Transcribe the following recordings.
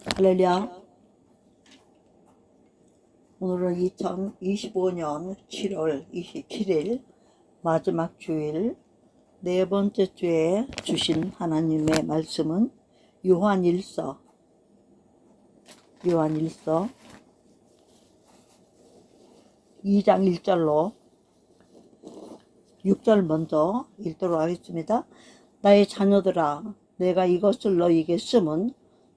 할렐루야. 오늘은 2025년 7월 27일 마지막 주일 네 번째 주에 주신 하나님의 말씀은 요한일서 2장 1절로 6절 먼저 읽도록 하겠습니다. 나의 자녀들아, 내가 이것을 너희에게 쓰면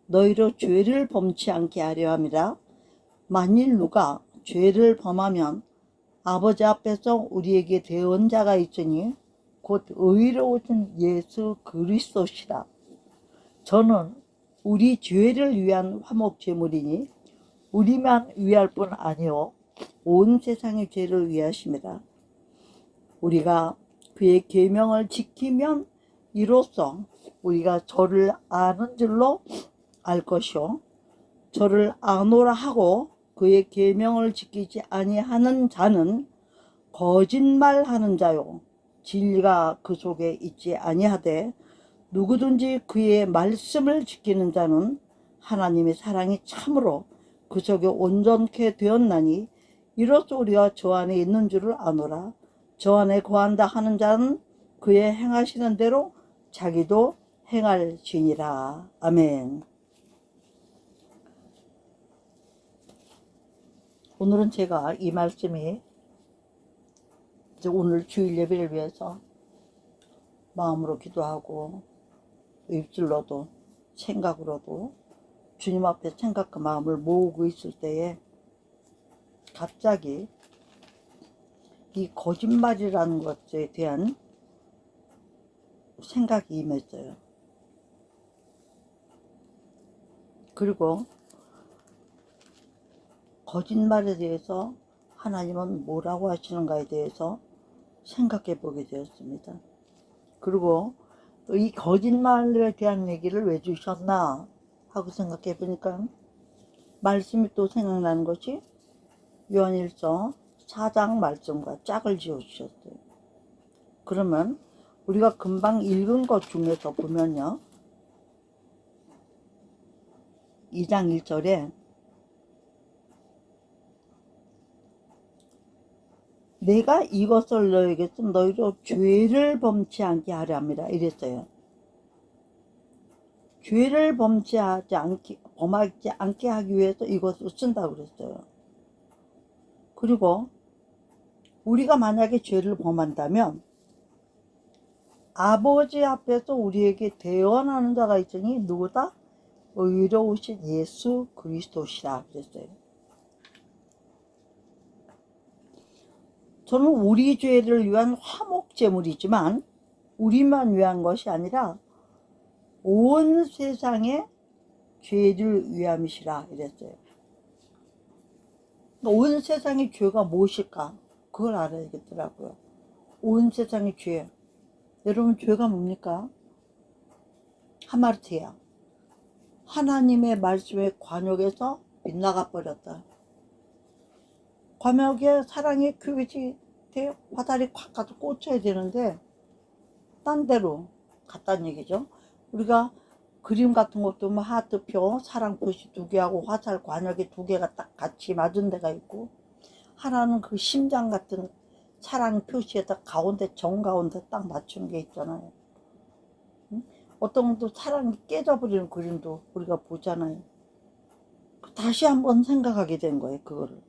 너희로 죄를 범치 않게 하려 함이라. 만일 누가 죄를 범하면 아버지 앞에서 우리에게 대언자가 있으니 곧 의로우신 예수 그리스도시라. 저는 우리 죄를 위한 화목 제물이니 우리만 위할 뿐 아니요 온 세상의 죄를 위하심이라. 우리가 그의 계명을 지키면 이로써 우리가 저를 아는 줄로 알 것이요, 저를 아노라 하고 그의 계명을 지키지 아니하는 자는 거짓말하는 자요, 진리가 그 속에 있지 아니하되 누구든지 그의 말씀을 지키는 자는 하나님의 사랑이 참으로 그 속에 온전케 되었나니 이로써 우리가 저 안에 있는 줄을 아노라. 저 안에 거한다 하는 자는 그의 행하시는 대로 자기도 행할지니라. 아멘. 오늘은 제가 이 말씀이 오늘 주일 예배를 위해서 마음으로 기도하고 입술로도 생각으로도 주님 앞에 생각과 마음을 모으고 있을 때에 갑자기 이 거짓말이라는 것에 대한 생각이 임했어요. 그리고 거짓말에 대해서 하나님은 뭐라고 하시는가에 대해서 생각해 보게 되었습니다. 그리고 이 거짓말에 대한 얘기를 왜 주셨나 하고 생각해 보니까 말씀이 또 생각나는 것이 요한일서 4장 말씀과 짝을 지어 주셨어요. 그러면 우리가 금방 읽은 것 중에서 보면요, 2장 1절에 내가 이것을 너에게 쓴 너희로 죄를 범치 않게 하려 합니다 이랬어요. 죄를 범하지 않게 하기 위해서 이것을 쓴다고 그랬어요. 그리고 우리가 만약에 죄를 범한다면 아버지 앞에서 우리에게 대언하는 자가 있으니 누구다? 의로우신 예수 그리스도시라 그랬어요. 저는 우리 죄를 위한 화목제물이지만 우리만 위한 것이 아니라 온 세상의 죄를 위함이시라 이랬어요. 온 세상의 죄가 무엇일까? 그걸 알아야겠더라고요. 온 세상의 죄. 여러분, 죄가 뭡니까? 하마르티야. 하나님의 말씀에 관역에서 빗나가 버렸다. 관역에 사랑의 큐빗이 화살이 콱 가서 꽂혀야 되는데 딴 데로 갔다는 얘기죠. 우리가 그림 같은 것도 뭐 하트표, 사랑표시 2개하고 화살 관역에 2개가 딱 같이 맞은 데가 있고, 하나는 그 심장 같은 사랑 표시에다 가운데 정가운데 딱 맞추는 게 있잖아요. 어떤 것도 사랑이 깨져버리는 그림도 우리가 보잖아요. 다시 한번 생각하게 된 거예요, 그거를.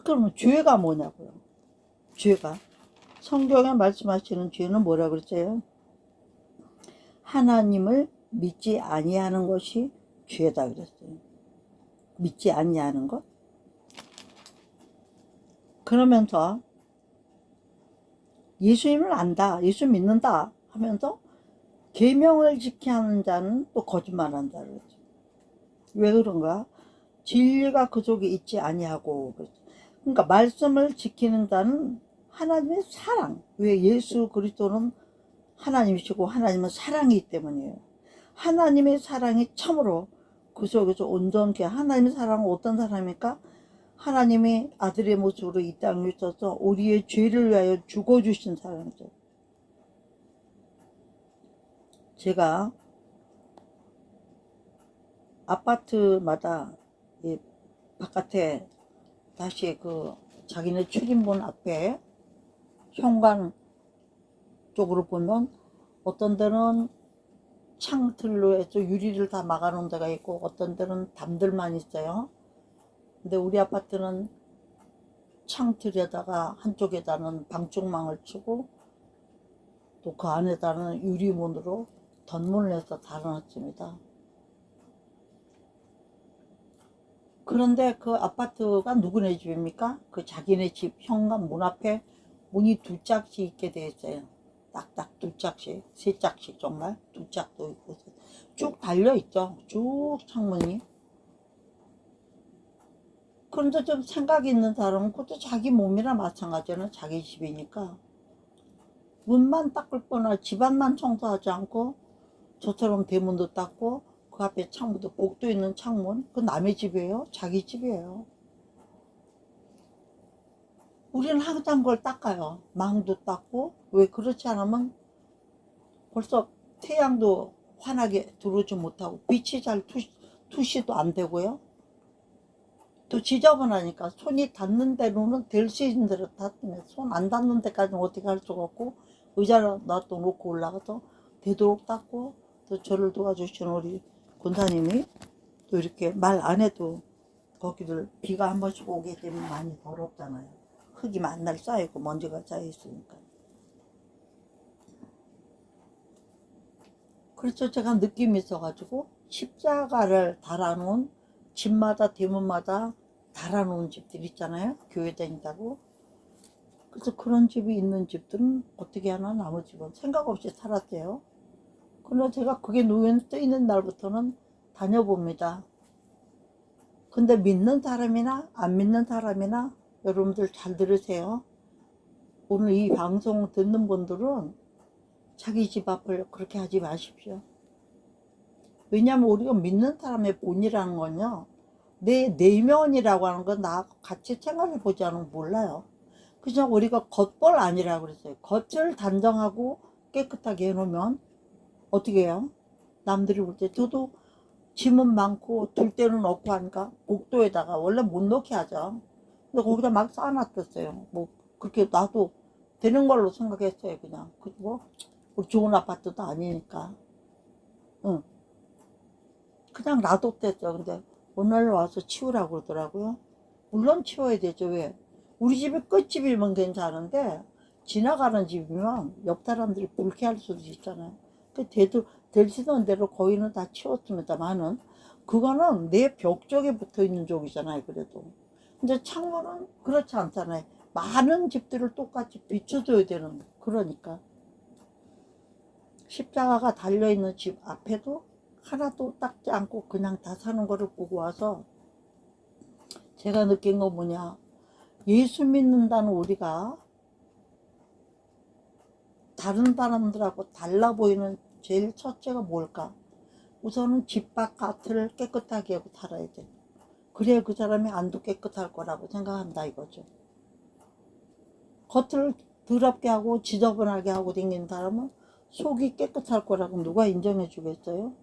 그러면 죄가 뭐냐고요? 죄가, 성경에 말씀하시는 죄는 뭐라 그랬어요? 하나님을 믿지 아니하는 것이 죄다 그랬어요. 믿지 아니하는 것. 그러면서 예수님을 안다, 예수 믿는다 하면서 계명을 지켜야 하는 자는 또 거짓말한다 그랬죠. 왜 그런가? 진리가 그 속에 있지 아니하고. 그러니까 말씀을 지키는 자는 하나님의 사랑. 왜? 예수 그리스도는 하나님이시고 하나님은 사랑이기 때문이에요. 하나님의 사랑이 참으로 그 속에서 온전케. 하나님의 사랑은 어떤 사랑입니까? 하나님이 아들의 모습으로 이 땅에 있어서 우리의 죄를 위하여 죽어주신 사랑이죠. 제가 아파트마다 이 바깥에 다시 그 자기네 출입문 앞에 현관 쪽으로 보면 어떤 데는 창틀로 해서 유리를 다 막아 놓은 데가 있고 어떤 데는 담들만 있어요. 근데 우리 아파트는 창틀에다가 한쪽에다는 방충망을 치고 또 그 안에다는 유리문으로 덧문을 해서 달아놨습니다. 그런데 그 아파트가 누구네 집입니까? 그 자기네 집 현관 문 앞에 문이 두 짝씩 있게 되어 있어요. 딱딱 두 짝씩, 세 짝씩 정말 두 짝도 있고 쭉 달려 있죠. 쭉 창문이. 그런데 좀 생각이 있는 사람은 그것도 자기 몸이나 마찬가지는 자기 집이니까 문만 닦을 거나 집안만 청소하지 않고 저처럼 대문도 닦고 그 앞에 창문도 복도 있는 창문 그 남의 집이에요? 자기 집이에요. 우리는 항상 그걸 닦아요. 망도 닦고. 왜 그렇지 않으면 벌써 태양도 환하게 들어오지 못하고 빛이 잘 투시도 안 되고요. 또 지저분하니까 손이 닿는 대로는 될 수 있는 대로 닿으면 손 안 닿는 데까지는 어떻게 할 수가 없고 의자를 놔둬놓고 올라가서 되도록 닦고 또 저를 도와주신 우리 권사님이 또 이렇게 말 안 해도 거기를 비가 한 번씩 오게 되면 많이 더럽잖아요. 흙이 만날 쌓이고 먼지가 쌓여 있으니까. 그래서 제가 느낌이 있어가지고 십자가를 달아놓은 집마다 대문마다 달아놓은 집들 있잖아요. 교회 다닌다고. 그래서 그런 집이 있는 집들은 어떻게 하나 나머지 집은 생각 없이 살았대요. 그러나 제가 그게 놓여 있는 날부터는 다녀봅니다. 근데 믿는 사람이나 안 믿는 사람이나 여러분들 잘 들으세요. 오늘 이 방송 듣는 분들은 자기 집 앞을 그렇게 하지 마십시오. 왜냐하면 우리가 믿는 사람의 본이라는 건요, 내 내면이라고 하는 건 나 같이 생각해 보지 않으면 몰라요. 그냥 우리가 겉볼 아니라고 그랬어요. 겉을 단정하고 깨끗하게 해놓으면 어떻게 해요? 남들이 볼 때 저도 짐은 많고 둘 데는 없고 하니까 복도에다가 원래 못 넣게 하죠. 근데 거기다 막 쌓아놨었어요. 뭐 그렇게 놔도 되는 걸로 생각했어요. 그냥 그리고 우리 좋은 아파트도 아니니까 응. 그냥 놔뒀댔죠. 근데 오늘 와서 치우라고 그러더라고요. 물론 치워야 되죠. 왜? 우리 집이 끝집이면 괜찮은데 지나가는 집이면 옆 사람들이 불쾌할 수도 있잖아요. 그 되시던 대로 거의는 다 치웠습니다만은 그거는 내 벽 쪽에 붙어 있는 쪽이잖아요. 그래도. 근데 창문은 그렇지 않잖아요. 많은 집들을 똑같이 비춰줘야 되는 그러니까 십자가가 달려있는 집 앞에도 하나도 닦지 않고 그냥 다 사는 거를 보고 와서 제가 느낀 건 뭐냐, 예수 믿는다는 우리가 다른 사람들하고 달라 보이는 제일 첫째가 뭘까? 우선은 집 바깥을 깨끗하게 하고 살아야 돼. 그래야 그 사람이 안도 깨끗할 거라고 생각한다 이거죠. 겉을 더럽게 하고 지저분하게 하고 다니는 사람은 속이 깨끗할 거라고 누가 인정해 주겠어요?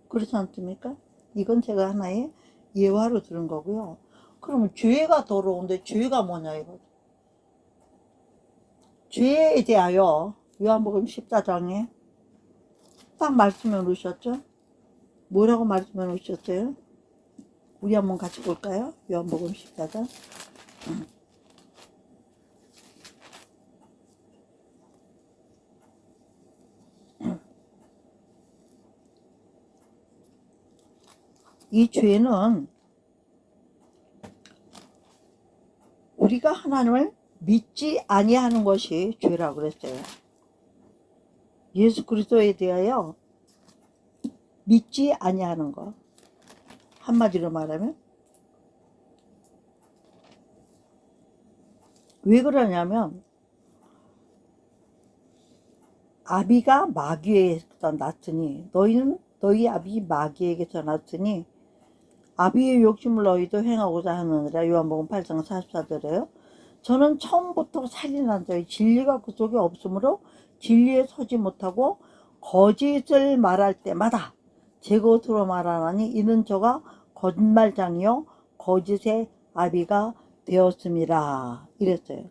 그렇지 않습니까? 이건 제가 하나의 예화로 들은 거고요. 그러면 죄가 더러운데 죄가 뭐냐 이거죠. 죄에 대하여 요한복음 14장에 딱 말씀해 놓으셨죠? 뭐라고 말씀해 놓으셨어요? 우리 한번 같이 볼까요? 요한복음 14장. 이 죄는 우리가 하나님을 믿지 아니하는 것이 죄라고 그랬어요. 예수 그리스도에 대하여 믿지 아니하는 것. 한마디로 말하면 왜 그러냐면 아비가 마귀에게서 났으니 너희는 너희 아비 마귀에게서 났으니 아비의 욕심을 너희도 행하고자 하느니라. 요한복음 8장 44절에요. 저는 처음부터 살인한 자의 진리가 그 속에 없으므로 진리에 서지 못하고 거짓을 말할 때마다 제 것으로 말하나니 이는 저가 거짓말장이요 거짓의 아비가 되었음이라 이랬어요.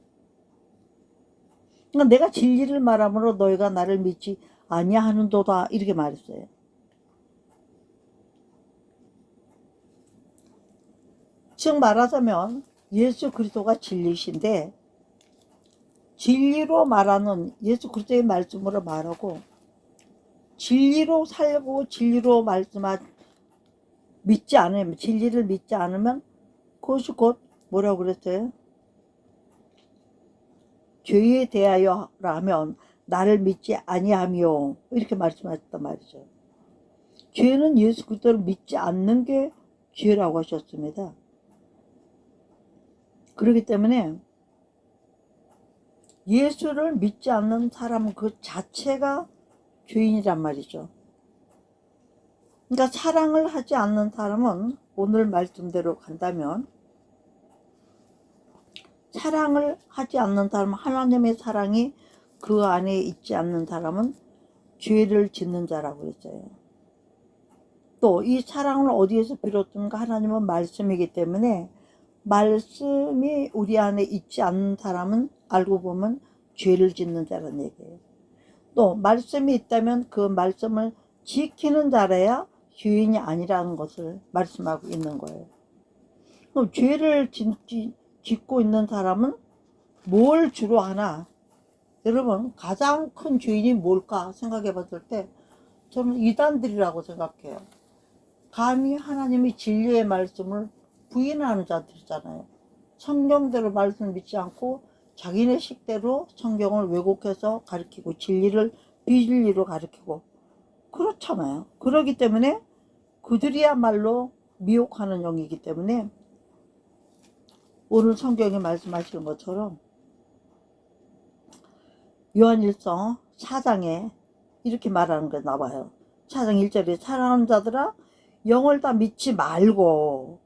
그러니까 내가 진리를 말함으로 너희가 나를 믿지 아니하는도다 이렇게 말했어요. 즉 말하자면 예수 그리스도가 진리이신데 진리로 말하는 예수 그리스도의 말씀으로 말하고 진리로 살고 진리로 믿지 않으면 진리를 믿지 않으면 그것이 곧 뭐라고 그랬어요? 죄에 대하여라면 나를 믿지 아니하며 이렇게 말씀하셨단 말이죠. 죄는 예수 그리스도를 믿지 않는 게 죄라고 하셨습니다. 그렇기 때문에 예수를 믿지 않는 사람은 그 자체가 죄인이란 말이죠. 그러니까 사랑을 하지 않는 사람은 오늘 말씀대로 간다면 사랑을 하지 않는 사람은 하나님의 사랑이 그 안에 있지 않는 사람은 죄를 짓는 자라고 했어요. 또 이 사랑을 어디에서 비롯된가 하나님은 말씀이기 때문에 말씀이 우리 안에 있지 않는 사람은 알고 보면 죄를 짓는 자라는 얘기예요. 또 말씀이 있다면 그 말씀을 지키는 자라야 죄인이 아니라는 것을 말씀하고 있는 거예요. 그럼 죄를 짓고 있는 사람은 뭘 주로 하나? 여러분 가장 큰 죄인이 뭘까 생각해 봤을 때 저는 이단들이라고 생각해요. 감히 하나님의 진리의 말씀을 부인하는 자들이잖아요. 성경대로 말씀 믿지 않고 자기네 식대로 성경을 왜곡해서 가르치고 진리를 비진리로 가르치고 그렇잖아요. 그렇기 때문에 그들이야말로 미혹하는 영이기 때문에 오늘 성경이 말씀하시는 것처럼 요한일서 4장에 이렇게 말하는 게 나와요. 4장 1절에 사랑하는 자들아 영을 다 믿지 말고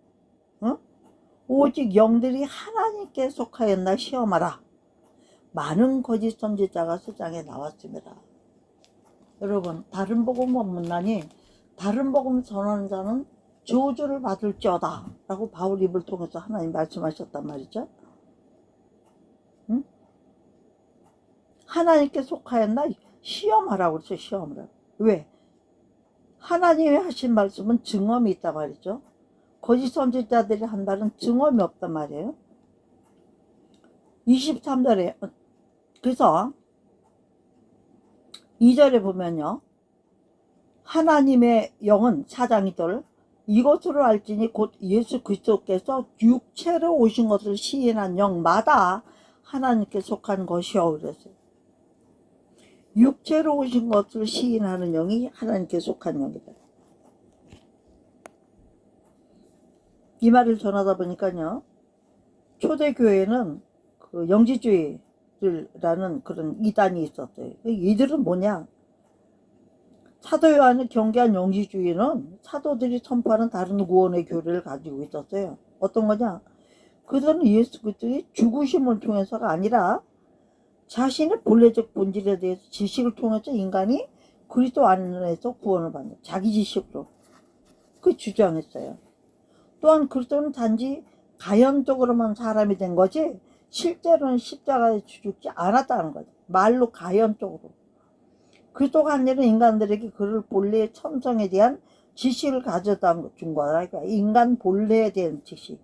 오직 영들이 하나님께 속하였나 시험하라. 많은 거짓 선지자가 세상에 나왔습니다. 여러분 다른 복음 없나니 다른 복음 전하는 자는 저주를 받을지어다 라고 바울 입을 통해서 하나님 말씀하셨단 말이죠. 응? 하나님께 속하였나 시험하라고 그랬어요. 시험을. 왜? 하나님이 하신 말씀은 증언이 있단 말이죠. 거짓 선지자들이 한 말은 증언이 없단 말이에요. 23절에 그래서 2절에 보면요. 하나님의 영은 사장이들 이것으로 알지니 곧 예수 그리스도께서 육체로 오신 것을 시인한 영마다 하나님께 속한 것이요 그랬어요. 육체로 오신 것을 시인하는 영이 하나님께 속한 영이다. 이 말을 전하다 보니까요. 초대교회는 그 영지주의라는 그런 이단이 있었어요. 이들은 뭐냐? 사도 요한을 경계한 영지주의는 사도들이 선포하는 다른 구원의 교리를 가지고 있었어요. 어떤 거냐? 그들은 예수 그리스도의 죽으심을 통해서가 아니라 자신의 본래적 본질에 대해서 지식을 통해서 인간이 그리스도 안에서 구원을 받는 자기 지식으로 그 주장했어요. 또한 그리스도는 단지 가연적으로만 사람이 된 거지 실제로는 십자가에 죽지 않았다는 거죠. 말로 가연적으로. 그리스도가 아니라 인간들에게 그를 본래의 천성에 대한 지식을 가져다 준 거라. 그러니까 인간 본래에 대한 지식.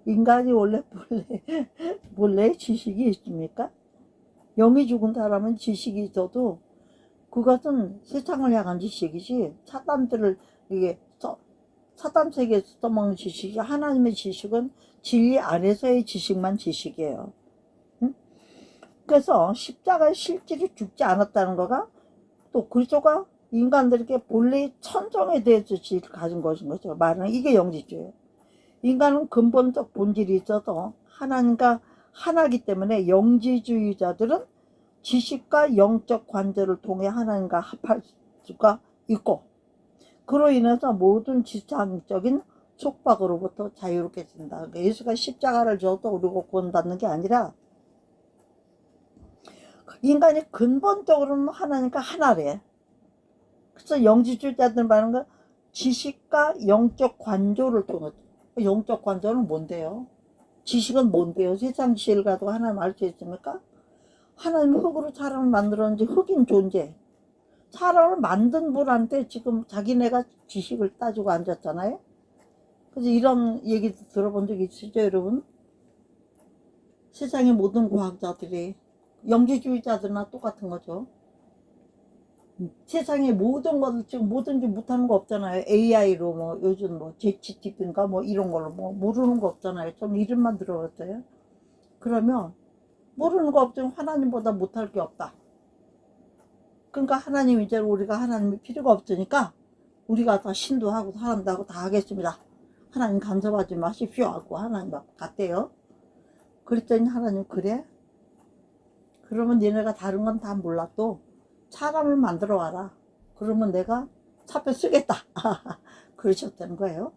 인간이 원래 본래의 지식이 있습니까? 영이 죽은 사람은 지식이 있어도 그것은 세상을 향한 지식이지 사단들을 이게 사단 세계에서 써먹는 지식이 하나님의 지식은 진리 안에서의 지식만 지식이에요. 응? 그래서 십자가에 실제로 죽지 않았다는 거가 또 그리스도가 인간들에게 본래의 천성에 대해서 지식을 가진 것인 거죠. 말은 이게 영지주예요. 인간은 근본적 본질이 있어서 하나님과 하나이기 때문에 영지주의자들은 지식과 영적 관계를 통해 하나님과 합할 수가 있고 그로 인해서 모든 지상적인 속박으로부터 자유롭게 된다. 그러니까 예수가 십자가를 져서 우리가 구원받는 게 아니라 인간이 근본적으로는 하나님과 하나래. 그래서 영지주의자들 말하는 건 지식과 영적 관조를 통해서. 영적 관조는 뭔데요? 지식은 뭔데요? 세상 지식을 가지고 하나님 알 수 있습니까? 하나님 흙으로 사람을 만들었는지 흙인 존재. 사람을 만든 분한테 지금 자기네가 지식을 따지고 앉았잖아요. 그래서 이런 얘기 들어본 적 있으시죠, 여러분? 세상의 모든 과학자들이 영지주의자들이나 똑같은 거죠. 세상의 모든 것을 지금 뭐든지 못하는 거 없잖아요. AI로 뭐 요즘 뭐 JCTP인가 뭐 이런 걸로 뭐 모르는 거 없잖아요. 좀 이름만 들어봤어요. 그러면 모르는 거 없지만 하나님보다 못할 게 없다. 그러니까 하나님 이제 우리가 하나님이 필요가 없으니까 우리가 다 신도 하고 사람도 하고 다 하겠습니다. 하나님 간섭하지 마십시오 하고 하나님 갔대요. 그랬더니 하나님 그래? 그러면 니네가 다른 건 다 몰라도 사람을 만들어 와라. 그러면 내가 차표 쓰겠다. 그러셨다는 거예요.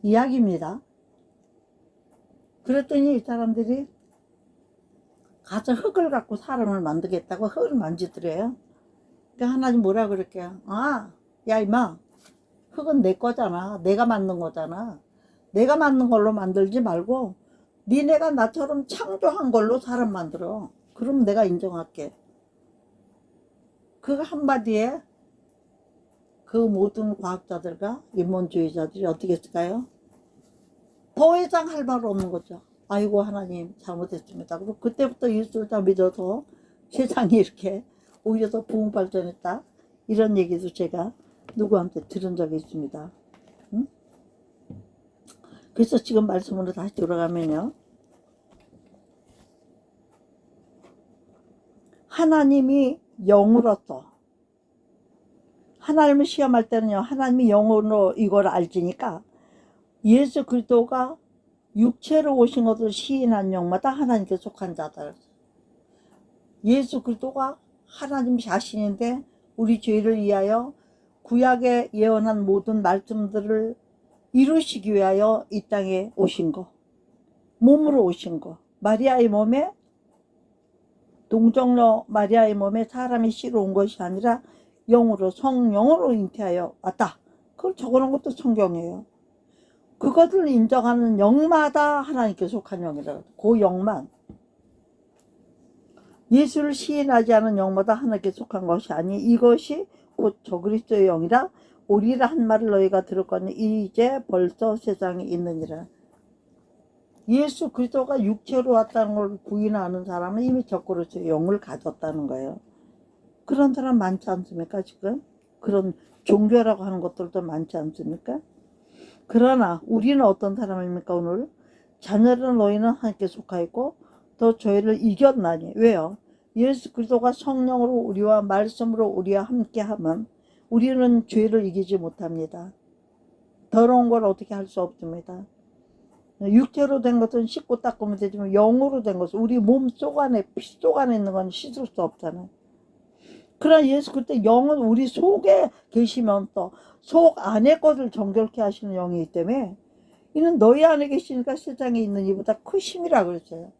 이야기입니다. 그랬더니 이 사람들이 가서 흙을 갖고 사람을 만들겠다고 흙을 만지더래요. 그러니까 하나님 뭐라 그럴게요. 아, 야 임마, 흙은 내 거잖아. 내가 만든 거잖아. 내가 만든 걸로 만들지 말고 니네가 나처럼 창조한 걸로 사람 만들어. 그럼 내가 인정할게. 그 한마디에 그 모든 과학자들과 인문주의자들이 어떻게 했을까요? 더 이상 할 말 없는 거죠. 아이고 하나님 잘못했습니다. 그리고 그때부터 예수를 다 믿어서 세상이 이렇게 오히려 더 부흥 발전했다. 이런 얘기도 제가 누구한테 들은 적이 있습니다. 응? 그래서 지금 말씀으로 다시 돌아가면요. 하나님이 영으로서 하나님을 시험할 때는요. 하나님이 영으로 이걸 알지니까 예수 그리스도가 육체로 오신 것을 시인한 영마다 하나님께 속한 자들. 예수 그리스도가 하나님 자신인데 우리 죄를 위하여 구약에 예언한 모든 말씀들을 이루시기 위하여 이 땅에 오신 거. 몸으로 오신 거. 마리아의 몸에 동정녀 마리아의 몸에 사람이 씨로 온 것이 아니라 영으로 성령으로 잉태하여 왔다. 그걸 적어놓은 것도 성경이에요. 그것을 인정하는 영마다 하나님께 속한 영이라고. 그 영만. 예수를 시인하지 않은 영마다 하나님께 속한 것이 아니 이것이 곧 저 그리스도의 영이라 오리라 한 말을 너희가 들었거니 이제 벌써 세상에 있느니라. 예수 그리스도가 육체로 왔다는 걸 부인하는 사람은 이미 저 그리스도의 영을 가졌다는 거예요. 그런 사람 많지 않습니까 지금? 그런 종교라고 하는 것들도 많지 않습니까? 그러나 우리는 어떤 사람입니까 오늘? 자녀는 너희는 하나님께 속하였고 또 죄를 이겼나니. 왜요? 예수 그리스도가 성령으로 우리와 말씀으로 우리와 함께 하면 우리는 죄를 이기지 못합니다. 더러운 걸 어떻게 할 수 없습니다. 육체로 된 것은 씻고 닦으면 되지만 영으로 된 것은 우리 몸 속 안에 피 속 안에 있는 건 씻을 수 없잖아요. 그러나 예수 그때 영은 우리 속에 계시면 또 속 안의 것을 정결케 하시는 영이기 때문에 이는 너희 안에 계시니까 세상에 있는 이보다 크심이라 그랬어요.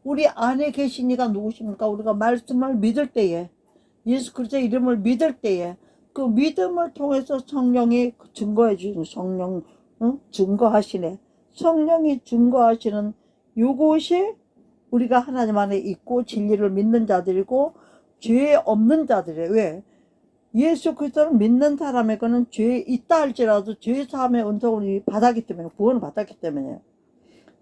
우리 안에 계신 이가 누구십니까? 우리가 말씀을 믿을 때에 예수 그리스도의 이름을 믿을 때에 그 믿음을 통해서 성령이 증거해 주는 성령 증거하시네. 성령이 증거하시는 요것이 우리가 하나님 안에 있고 진리를 믿는 자들이고 죄 없는 자들이에요. 왜? 예수 그리스도를 믿는 사람에게는 죄 있다 할지라도 죄 사함의 은총을 받았기 때문에 구원을 받았기 때문에요.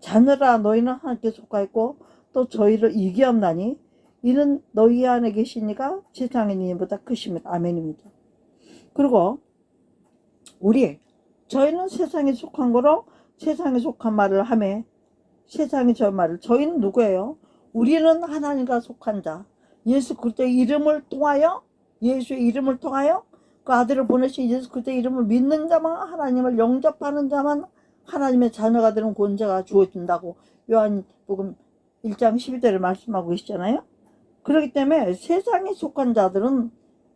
자녀라 너희는 하나님께 속하였고 또 저희를 이기었나니 이는 너희 안에 계신 이가 세상의 이보다 크심이다. 아멘입니다. 그리고 저희는 세상에 속한 거로 세상에 속한 말을 하며 세상이 저 말을 저희는 누구예요? 우리는 하나님과 속한 자 예수 그리스도의 이름을 통하여 예수의 이름을 통하여 그 아들을 보내신 예수 그리스도의 이름을 믿는 자만 하나님을 영접하는 자만 하나님의 자녀가 되는 권세가 주어진다고 요한복음 1장 12절에 말씀하고 계시잖아요. 그렇기 때문에 세상에 속한 자들은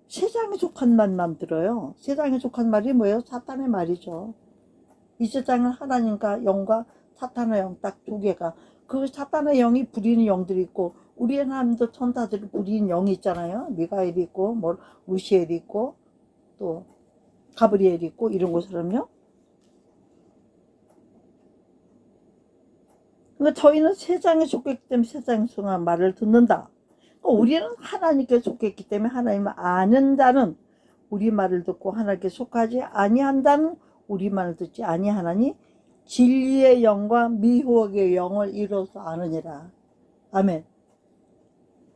세상에 속한 말만 들어요. 세상에 속한 말이 뭐예요? 사탄의 말이죠. 이 세상은 하나님과 영과 사탄의 영 딱 두 개가 그 사탄의 영이 부리는 영들이 있고 우리 하나님도 천사들이 부리는 영이 있잖아요. 미가엘이 있고 뭐 루시엘이 있고 또 가브리엘 있고 이런 것처럼요. 그러니까 저희는 세상에 속했기 때문에 세상에 속한 말을 듣는다. 그러니까 우리는 하나님께 속했기 때문에 하나님을 아는 자는 우리 말을 듣고 하나님께 속하지 아니한다는 우리 말을 듣지 아니하나니 진리의 영과 미혹의 영을 이루어서 아느니라. 아멘.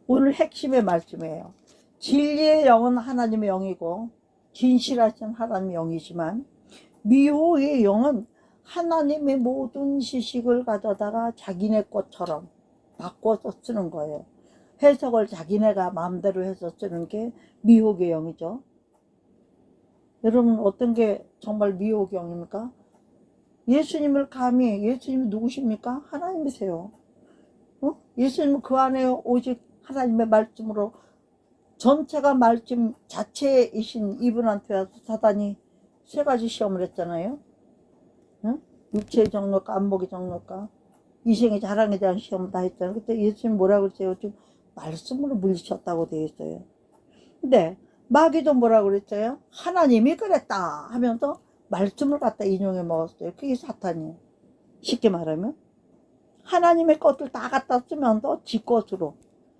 오늘 핵심의 말씀이에요. 진리의 영은 하나님의 영이고 진실하신 하나님의 영이지만 미혹의 영은 하나님의 모든 지식을 가져다가 자기네 것처럼 바꿔서 쓰는 거예요. 해석을 자기네가 마음대로 해서 쓰는 게 미혹의 영이죠. 여러분 어떤 게 정말 미혹의 영입니까? 예수님을 감히, 예수님이 누구십니까? 하나님이세요. 예수님은 그 안에 오직 하나님의 말씀으로 전체가 말씀 자체이신 이분한테 와서 사단이 세 가지 시험을 했잖아요. 육체의 정욕과 안목의 정욕과 이생의 자랑에 대한 시험을 다 했잖아요. 그때 예수님 뭐라고 그랬어요? 좀 말씀으로 물리쳤다고 되어 있어요. 근데 마귀도 뭐라고 그랬어요? 하나님이 그랬다 하면서 말씀을 갖다 인용해 먹었어요. 그게 사탄이에요. 쉽게 말하면 하나님의 것들 다 갖다 쓰면서 지 것으로,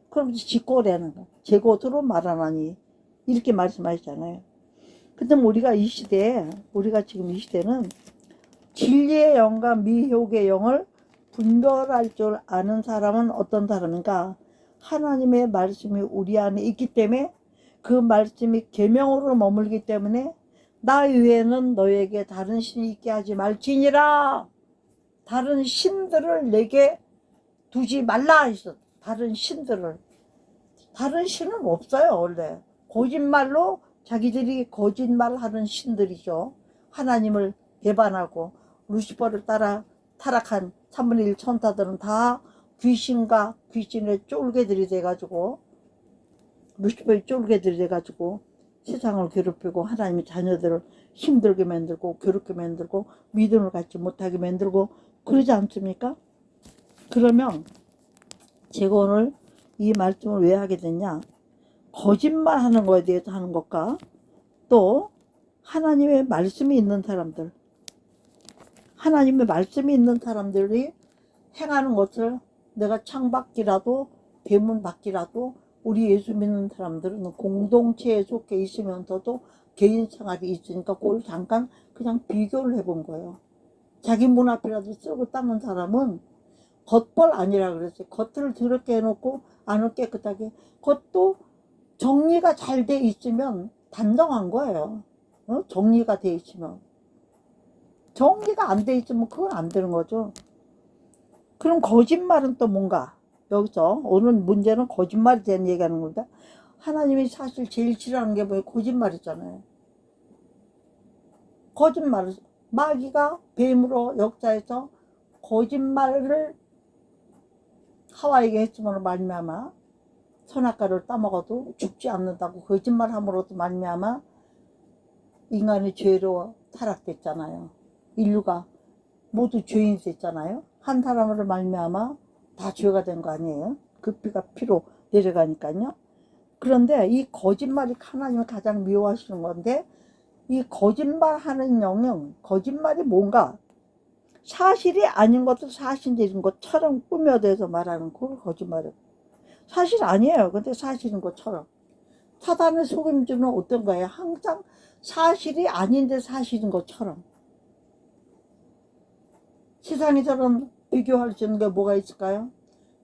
그럼 지 거라는 거, 제 것으로 말하나니 이렇게 말씀하시잖아요. 근데 우리가 이 시대에, 우리가 지금 이 시대는 진리의 영과 미혹의 영을 분별할 줄 아는 사람은 어떤 사람인가? 하나님의 말씀이 우리 안에 있기 때문에 그 말씀이 계명으로 머물기 때문에 나 외에는 너에게 다른 신이 있게 하지 말지니라. 다른 신들을 내게 두지 말라 했어. 다른 신들을. 다른 신은 없어요 원래. 거짓말로 자기들이 거짓말하는 신들이죠. 하나님을 배반하고 루시퍼를 따라 타락한 3분의 1 천사들은 다 귀신과 귀신의 쫄개들이 돼가지고, 루시퍼의 쫄개들이 돼가지고 세상을 괴롭히고 하나님의 자녀들을 힘들게 만들고 괴롭게 만들고 믿음을 갖지 못하게 만들고 그러지 않습니까? 그러면 제가 오늘 이 말씀을 왜 하게 됐냐? 거짓말 하는 거에 대해서 하는 것과 또 하나님의 말씀이 있는 사람들, 하나님의 말씀이 있는 사람들이 행하는 것을 내가 창밖이라도 대문 밖이라도 우리 예수 믿는 사람들은 공동체에 속해 있으면서도 개인 생활이 있으니까 그걸 잠깐 그냥 비교를 해본 거예요. 자기 문 앞이라도 쓰고 닦는 사람은 겉벌 아니라 그랬어요. 겉을 더럽게 해놓고 안을 깨끗하게. 그것도 정리가 잘 돼 있으면 단정한 거예요. 정리가 돼 있으면. 정리가 안 돼 있으면 그건 안 되는 거죠. 그럼 거짓말은 또 뭔가? 여기서 오늘 문제는 거짓말에 대한 얘기하는 겁니다. 하나님이 사실 제일 싫어하는 게 뭐예요? 거짓말이잖아요. 거짓말을, 마귀가 뱀으로 역사에서 거짓말을 하와에게 했으므로 말미암아 선악과를 따먹어도 죽지 않는다고 거짓말함으로도 말미암아 인간이 죄로 타락됐잖아요. 인류가 모두 죄인이 됐잖아요. 한 사람으로 말미암아 다 죄가 된 거 아니에요? 그 피가 피로 내려가니까요. 그런데 이 거짓말이 하나님을 가장 미워하시는 건데, 이 거짓말하는 영역, 거짓말이 뭔가 사실이 아닌 것도 사실인 것처럼 꾸며대서 말하는 그 거짓말을. 사실 아니에요. 근데 사실인 것처럼. 사단의 속임수는 어떤 거예요? 항상 사실이 아닌데 사실인 것처럼. 세상에서는 비교할 수 있는 게 뭐가 있을까요?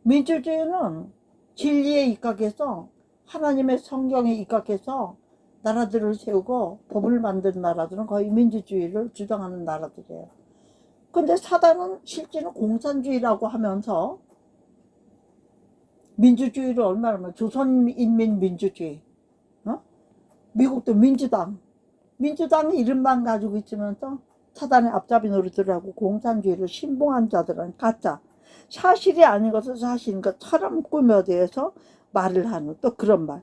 민주주의는 진리에 입각해서 하나님의 성경에 입각해서 나라들을 세우고 법을 만든 나라들은 거의 민주주의를 주장하는 나라들이에요. 근데 사단은 실제는 공산주의라고 하면서 민주주의를 얼마나 하면 조선인민민주주의, 미국도 민주당이 이름만 가지고 있으면서 사단의 앞잡이 노릇을 하고 공산주의를 신봉한 자들은 가짜, 사실이 아닌 것을 사실인 것처럼 꾸며대서 말을 하는 또 그런 말.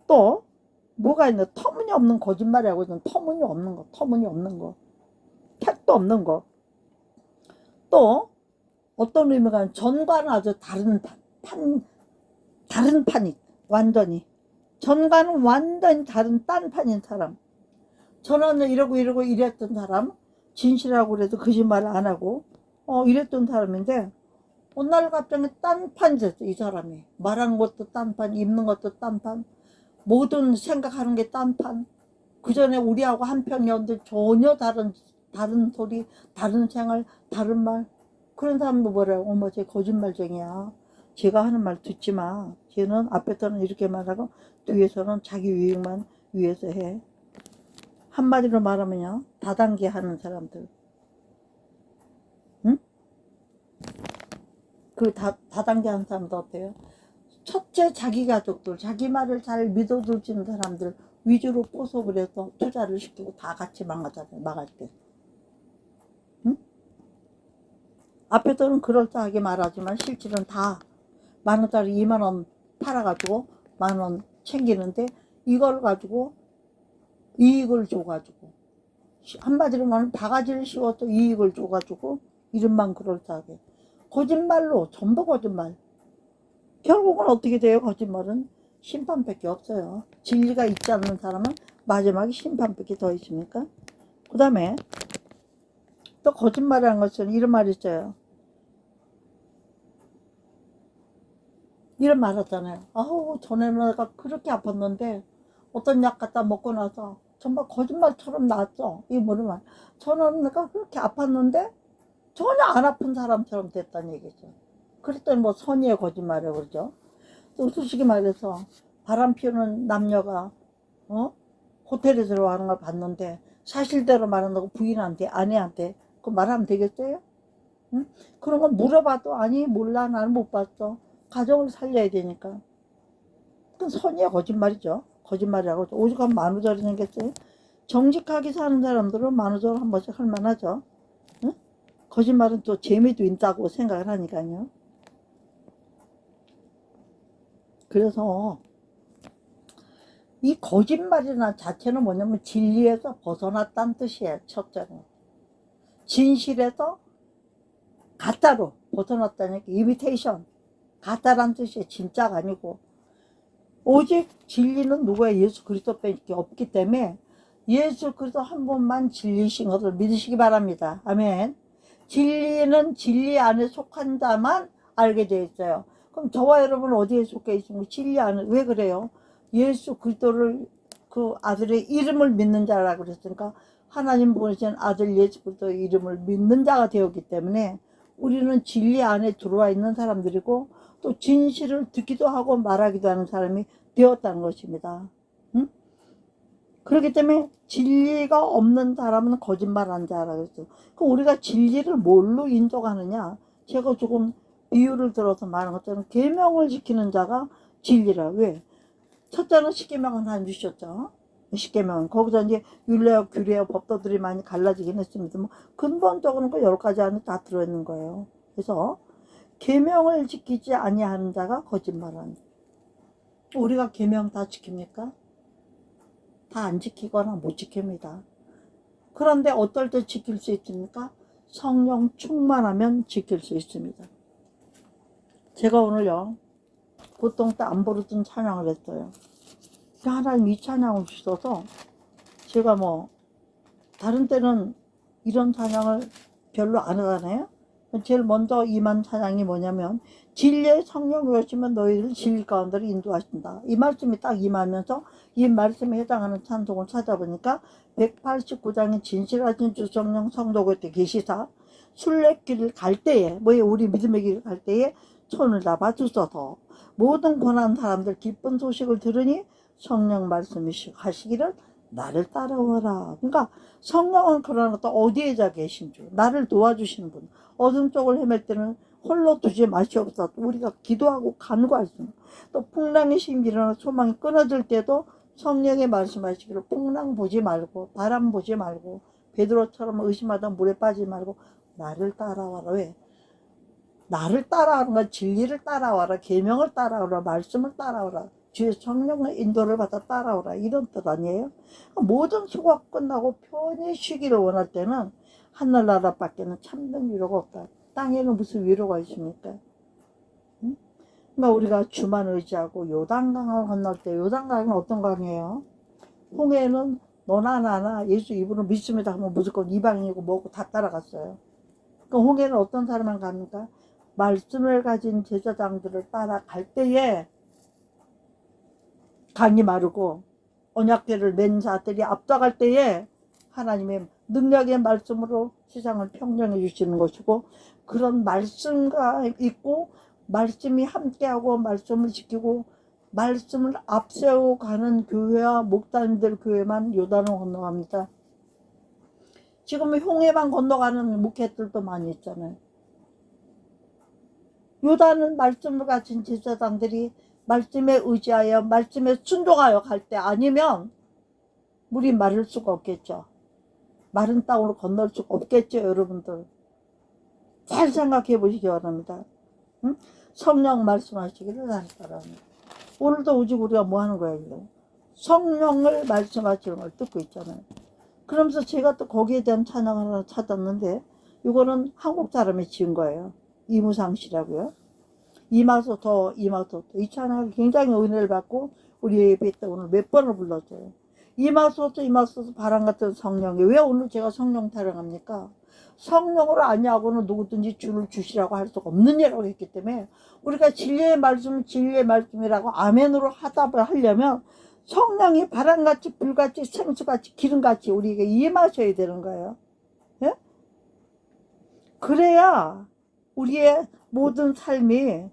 또 뭐가 있나? 터무니없는 거짓말이라고 있는 터무니없는 거, 택도 없는 거. 또 어떤 의미가 전과는 아주 다른 판이 완전히, 전과는 완전히 다른 딴판인 사람. 전화는 이러고 이랬던 사람, 진실하고 그래도 거짓말 안 하고 이랬던 사람인데 어느 날 갑자기 딴판이 됐어. 이 사람이 말하는 것도 딴판, 입는 것도 딴판, 모든 생각하는 게 딴판. 그 전에 우리하고 한 편이었는데 전혀 다른 소리, 다른 생활, 다른 말. 그런 사람도 뭐래요? 어머, 쟤 거짓말쟁이야. 제가 하는 말 듣지 마. 쟤는 앞에서는 이렇게 말하고 뒤에서는 자기 유익만 위해서 해. 한마디로 말하면요, 다단계 하는 사람들. 응? 그 다단계 하는 사람도 어때요? 첫째, 자기 가족들, 자기 말을 잘 믿어주는 사람들 위주로 포섭을 해서 투자를 시키고 다 같이 망하잖아요. 망할 때. 응? 앞에서는 그럴듯하게 말하지만 실질은 다 만원짜리 2만원 팔아가지고 만원 챙기는데 이걸 가지고 이익을 줘가지고 한마디로 말하면 바가지를 씌워서 이익을 줘가지고 이름만 그럴듯하게 거짓말로 전부 거짓말. 결국은 어떻게 돼요? 거짓말은 심판밖에 없어요. 진리가 있지 않는 사람은 마지막에 심판밖에 더 있습니까? 그 다음에 또 거짓말이라는 것은 이런 말이 있어요. 이런 말 하잖아요. 아우, 전에는 내가 그렇게 아팠는데 어떤 약 갖다 먹고 나서 정말 거짓말처럼 나왔어. 이게 뭐냐면 저는 내가 그렇게 아팠는데 전혀 안 아픈 사람처럼 됐다는 얘기죠. 그랬더니 뭐 선의의 거짓말이라고 그러죠. 또 솔직히 말해서 바람 피우는 남녀가 호텔에 들어가는 걸 봤는데 사실대로 말한다고 부인한테, 아내한테 그 말하면 되겠어요? 응? 그런 거 물어봐도 아니 몰라, 나는 못 봤어. 가정을 살려야 되니까. 그건 선의의 거짓말이죠. 거짓말이라고. 오죽하면 만우절이 생겼어요. 정직하게 사는 사람들은 만우절 한 번씩 할 만하죠. 응? 거짓말은 또 재미도 있다고 생각을 하니까요. 그래서 이 거짓말이라는 자체는 뭐냐면 진리에서 벗어났다는 뜻이에요. 첫째는 진실에서 가짜로 벗어났다는 게 이미테이션, 가짜란 뜻이에요. 진짜가 아니고 오직 진리는 누구야? 예수 그리스도밖에 없기 때문에 예수 그리스도 한 분만 진리신 것을 믿으시기 바랍니다. 아멘. 진리는 진리 안에 속한 자만 알게 되어 있어요. 그럼 저와 여러분은 어디에 속해 있습니까? 진리 안에. 왜 그래요? 예수 그리스도를 그 아들의 이름을 믿는 자라고 그랬으니까 하나님 보내신 아들 예수 그리스도의 이름을 믿는 자가 되었기 때문에 우리는 진리 안에 들어와 있는 사람들이고 또 진실을 듣기도 하고 말하기도 하는 사람이 되었다는 것입니다. 응? 그렇기 때문에 진리가 없는 사람은 거짓말하는 자라고 했어요. 그럼 우리가 진리를 뭘로 인정하느냐? 제가 조금 비유를 들어서 말한 것처럼 계명을 지키는 자가 진리라. 왜? 첫째는 십계명은 안 주셨죠. 십계명은 거기서 이제 율례와 규례와 법도들이 많이 갈라지긴 했습니다. 뭐 근본적으로는 그 10가지 안에 다 들어있는 거예요. 그래서 계명을 지키지 아니하는 자가 거짓말하는. 우리가 계명 다 지킵니까? 다 안 지키거나 못 지킵니다. 그런데 어떨 때 지킬 수 있습니까? 성령 충만하면 지킬 수 있습니다. 제가 오늘요, 보통 때 안 부르던 찬양을 했어요. 하나님 이 찬양을 주셔서 제가 뭐 다른 때는 이런 찬양을 별로 안 하잖아요. 제일 먼저 임한 찬양이 뭐냐면 진리의 성령이 오시면 너희를 진리 가운데로 인도하신다. 이 말씀이 딱 임하면서 이 말씀에 해당하는 찬송을 찾아보니까 189장의 진실하신 주 성령 성도가 때 계시사 순례길을 갈 때에 우리 믿음의 길을 갈 때에 손을 잡아 주셔서 모든 고난 사람들 기쁜 소식을 들으니 성령 말씀이 하시기를 나를 따라오라. 그러니까 성령은 그러는 것도 어디에 자 계신 줄, 나를 도와주시는 분. 어둠 쪽을 헤맬 때는 홀로 두지 마시옵소서. 우리가 기도하고 간구할 수 있는. 또 풍랑이 심기나 소망이 끊어질 때도 성령의 말씀하시기를 풍랑 보지 말고 바람 보지 말고 베드로처럼 의심하다 물에 빠지지 말고 나를 따라와라. 왜? 나를 따라오는 건 진리를 따라와라, 계명을 따라오라, 말씀을 따라오라, 주의 성령의 인도를 받아 따라오라, 이런 뜻 아니에요? 모든 수고가 끝나고 편히 쉬기를 원할 때는 하늘나라 밖에는 참된 위로가 없다. 땅에는 무슨 위로가 있습니까? 응? 그러니까 우리가 주만 의지하고 요단강을 건널 때, 요단강은 어떤 강이에요? 홍해는 너나 나나 예수 이분을 믿습니다 하면 무조건 이방인이고 뭐고 다 따라갔어요. 그 홍해는 어떤 사람만 갑니까? 말씀을 가진 제사장들을 따라갈 때에 강이 마르고 언약궤를 맨 자들이 앞서갈 때에 하나님의 능력의 말씀으로 세상을 평정해 주시는 것이고, 그런 말씀과 있고 말씀이 함께하고 말씀을 지키고 말씀을 앞세우고 가는 교회와 목사님들 교회만 요단을 건너갑니다. 지금 홍해만 건너가는 목회들도 많이 있잖아요. 요단은 말씀을 가진 제사장들이 말씀에 의지하여 말씀에 순종하여 갈 때 아니면 물이 마를 수가 없겠죠. 마른 땅으로 건널 수가 없겠죠. 여러분들 잘 생각해 보시기 바랍니다. 응? 성령 말씀하시기를 바랍니다. 오늘도 오직 우리가 뭐 하는 거야? 이거? 성령을 말씀하시는 걸 듣고 있잖아요. 그러면서 제가 또 거기에 대한 찬양을 하나 찾았는데, 이거는 한국 사람이 지은 거예요. 이무상 씨라고요. 이마소서 이 찬양을 굉장히 은혜를 받고 우리 예배 때 오늘 몇 번을 불렀어요. 이마소서 바람 같은 성령이. 왜 오늘 제가 성령 타령합니까? 성령으로 아니하고는 누구든지 주를 주시라고 할 수가 없는 일이라고 했기 때문에, 우리가 진리의 말씀은 진리의 말씀이라고 아멘으로 하답을 하려면 성령이 바람같이 불같이 생수같이 기름같이 우리에게 임하셔야 되는 거예요. 예? 그래야 우리의 모든 삶이,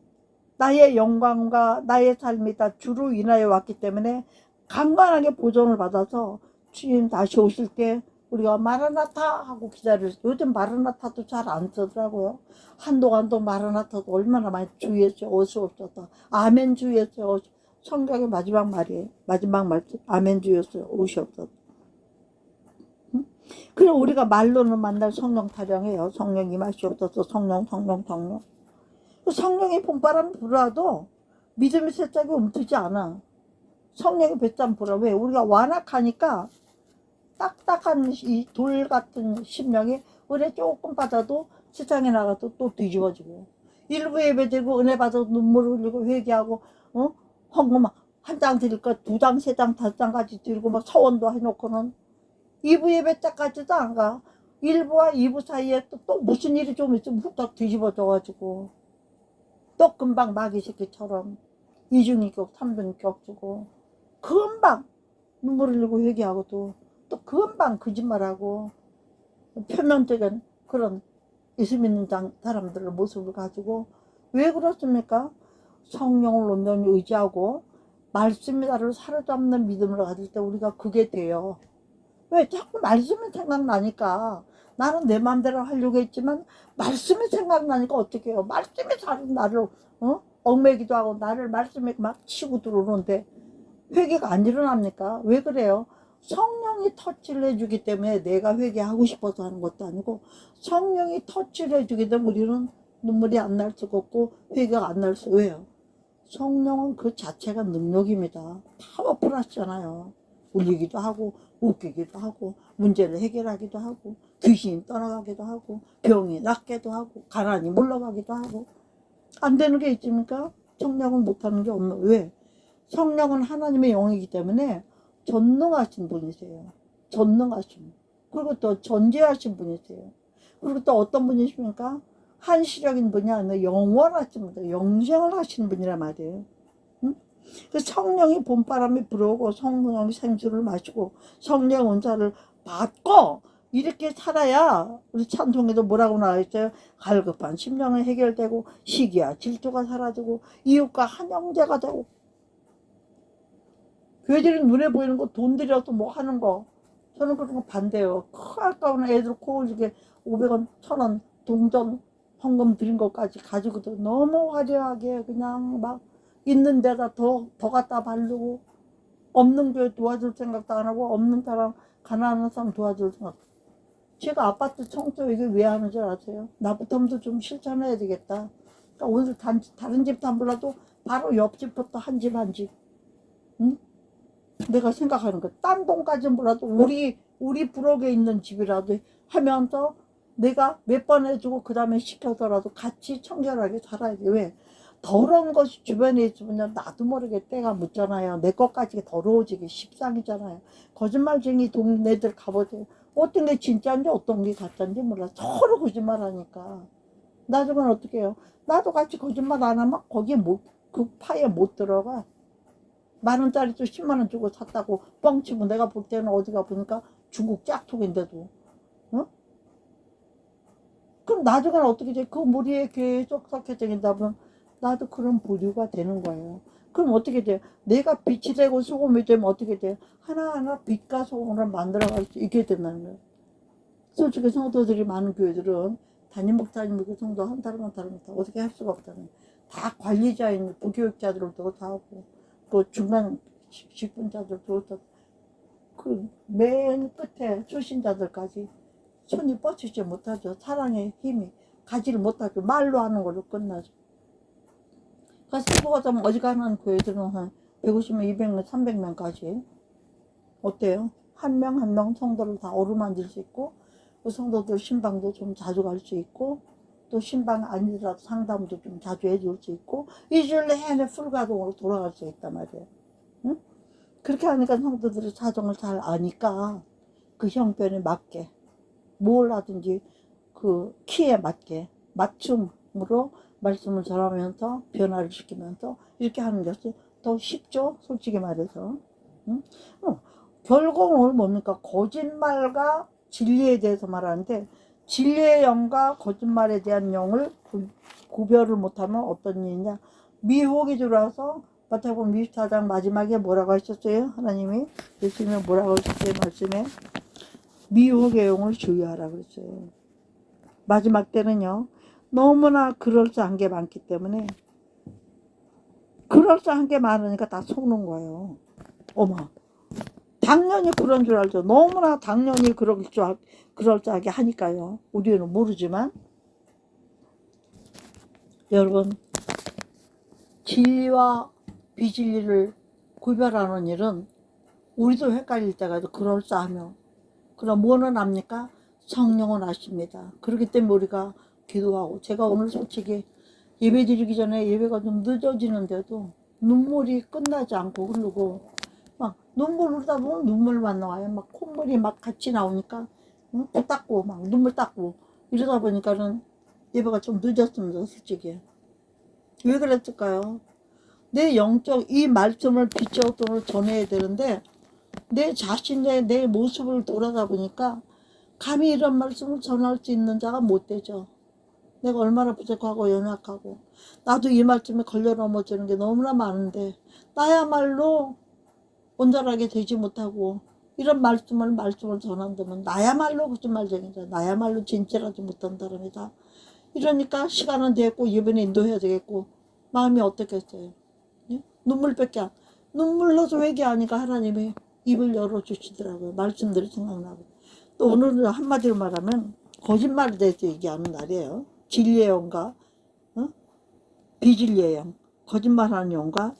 나의 영광과 나의 삶이 다 주로 인하여 왔기 때문에 강건하게 보존을 받아서 주님 다시 오실 때 우리가 마라나타 하고 기다릴. 요즘 마라나타도 잘 안 쓰더라고요. 한동안도 마라나타도 얼마나 많이 주의했죠. 오시옵소서. 아멘 주의했어요. 성경의 마지막 말이에요. 마지막 말씀 아멘 주였어요. 오시옵소서. 응? 그럼 우리가 말로는 만날 성령 타령해요. 성령 임하시옵소서. 성령. 성령이 봄바람 불어도 믿음의 새싹이 움트지 않아. 성령이 뱃잔 불어. 왜? 우리가 완악하니까 딱딱한 이 돌 같은 심령이 은혜 조금 받아도 세상에 나가도 또 뒤집어지고, 일부 예배드리고 은혜 받아도 눈물 흘리고 회개하고 헌금 한 장 드릴 거 2장 3장 5장까지 드리고 막 서원도 해놓고는 2부 예배 때까지도 안 가. 1부와 2부 사이에 또 무슨 일이 좀 있으면 훅딱 뒤집어져가지고 또 금방 마귀 새끼처럼 2중인격 3중인격 주고 금방 눈물 흘리고 회개하고 또 금방 거짓말하고 표면적인 그런 예수 믿는 사람들의 모습을 가지고. 왜 그렇습니까? 성령을 온전히 의지하고 말씀이 나를 사로잡는 믿음을 가질 때 우리가 그게 돼요. 왜? 자꾸 말씀이 생각나니까. 나는 내 마음대로 하려고 했지만 말씀이 생각나니까 어떻게 해요? 말씀이 나를 얽매기도 하고 나를 말씀에 막 치고 들어오는데 회개가 안 일어납니까? 왜 그래요? 성령이 터치를 해주기 때문에 내가 회개하고 싶어서 하는 것도 아니고, 성령이 터치를 해주기 때문에 우리는 눈물이 안 날 수가 없고 회개가 안 날 수. 왜요? 성령은 그 자체가 능력입니다. 파워풀하시잖아요. 울리기도 하고 웃기기도 하고 문제를 해결하기도 하고 귀신이 떠나가기도 하고 병이 낫게도 하고 가난이 물러가기도 하고. 안 되는 게 있습니까? 성령은 못하는 게 없는. 왜? 성령은 하나님의 영이기 때문에 전능하신 분이세요. 전능하신. 그리고 또 전지하신 분이세요. 그리고 또 어떤 분이십니까? 한시적인 분이 아니라 영원하신 분, 영생을 하시는 분이란 말이에요. 응? 그 성령이 봄바람이 불어오고 성령이 생수를 마시고 성령 은사를 받고 이렇게 살아야 우리 찬송에도 뭐라고 나와있어요? 갈급한 심령이 해결되고 시기와 질투가 사라지고 이웃과 한 형제가 되고. 교회들이 눈에 보이는 거 돈 들여서 뭐 하는 거, 저는 그런 거 반대예요. 아까운 애들 코올리게 500원 1000원 동전 헌금 드린 것까지 가지고도 너무 화려하게 그냥 막 있는 데다 더 갖다 바르고, 없는 교회 도와줄 생각도 안 하고 없는 사람 가난한 사람 도와줄 생각. 제가 아파트 청소 이게 왜 하는 줄 아세요? 나부터도 좀 실천해야 되겠다. 그러니까 오늘 다른 집도 안 몰라도 바로 옆집부터 한 집 한 집. 응? 내가 생각하는 거. 딴 돈까지는 몰라도 우리 부록에 있는 집이라도 하면서 내가 몇 번 해주고 그 다음에 시켜서라도 같이 청결하게 살아야 돼. 왜? 더러운 것이 주변에 있으면 나도 모르게 때가 묻잖아요. 내 것까지 더러워지기 십상이잖아요. 거짓말쟁이 동네들 가보세요. 어떤 게 진짜인지 어떤 게 가짜인지 몰라. 서로 거짓말하니까. 나중엔 어떻게 해요? 나도 같이 거짓말 안 하면 거기에 그 파에 못 들어가. 10,000원짜리도 10만원 주고 샀다고 뻥치고, 내가 볼 때는 어디가 보니까 중국 짝퉁인데도. 어? 그럼 나중엔 어떻게 돼? 그 무리에 계속 섞여진다 보면 나도 그런 부류가 되는 거예요. 그럼 어떻게 돼요? 내가 빛이 되고 소금이 되면 어떻게 돼요? 하나하나 빛과 소금을 만들어갈 수 있게 된다는 거예요. 솔직히 성도들이 많은 교회들은 담임 목사님 그 성도 한 사람 한 사람 다 어떻게 할 수가 없다는 거예요. 다 관리자인 부교육자들도 다 하고, 그 중간 직분자들도 다, 그 맨 끝에 출신자들까지 손이 뻗치지 못하죠. 사랑의 힘이 가지를 못하죠. 말로 하는 걸로 끝나죠. 그러니까 세부가 좀 어지간한 교회들은 한 150명, 200명, 300명까지 어때요? 한 명 한 명 성도를 다 어루만질 수 있고, 그 성도들 신방도 좀 자주 갈 수 있고, 또 신방 아니더라도 상담도 좀 자주 해줄 수 있고, 일주일 내내 풀가동으로 돌아갈 수 있단 말이에요. 응? 그렇게 하니까 성도들이 사정을 잘 아니까 그 형편에 맞게 뭘 하든지 그 키에 맞게 맞춤으로 말씀을 전하면서 변화를 시키면서 이렇게 하는 것이 더 쉽죠, 솔직히 말해서. 응? 결국은 뭡니까? 거짓말과 진리에 대해서 말하는데, 진리의 영과 거짓말에 대한 영을 구별을 못하면 어떤 일이냐? 미혹이 들어와서 마태복음 24장 마지막에 뭐라고 하셨어요? 하나님이 예수님이 뭐라고 하셨어요? 말씀에 미혹의 영을 주의하라 그랬어요. 마지막 때는요, 너무나 그럴싸한 게 많기 때문에, 그럴싸한 게 많으니까 다 속는 거예요. 어머, 당연히 그런 줄 알죠. 너무나 당연히 그럴싸하게 하니까요. 우리는 모르지만. 여러분, 진리와 비진리를 구별하는 일은 우리도 헷갈릴 때가 있어. 그럴싸하며. 그럼 뭐는 압니까? 성령은 아십니다. 그렇기 때문에 우리가 기도하고, 제가 오늘 솔직히 예배 드리기 전에 예배가 좀 늦어지는데도 눈물이 끝나지 않고 흐르고, 막 눈물 흐르다 보면 눈물만 나와요. 막 콧물이 막 같이 나오니까 코 닦고 막 눈물 닦고 이러다 보니까는 예배가 좀 늦었습니다, 솔직히. 왜 그랬을까요? 내 영적 이 말씀을 빛의 어둠을 전해야 되는데, 내 자신의 내 모습을 돌아다 보니까 감히 이런 말씀을 전할 수 있는 자가 못 되죠. 내가 얼마나 부족하고 연약하고, 나도 이 말씀에 걸려 넘어지는 게 너무나 많은데 나야말로 온전하게 되지 못하고 이런 말씀을 전한다면 나야말로 거짓말쟁이다. 나야말로 진실하지 못한 사람이다. 이러니까 시간은 됐고 예배는 인도해야 되겠고 마음이 어떻겠어요? 예? 눈물 넣어서 회개하니까 하나님이 입을 열어주시더라고요. 말씀들이 생각나고. 또 오늘은 한마디로 말하면 거짓말에 대해서 얘기하는 날이에요. 진리의 영과 비진리의 영, 거짓말하는 영과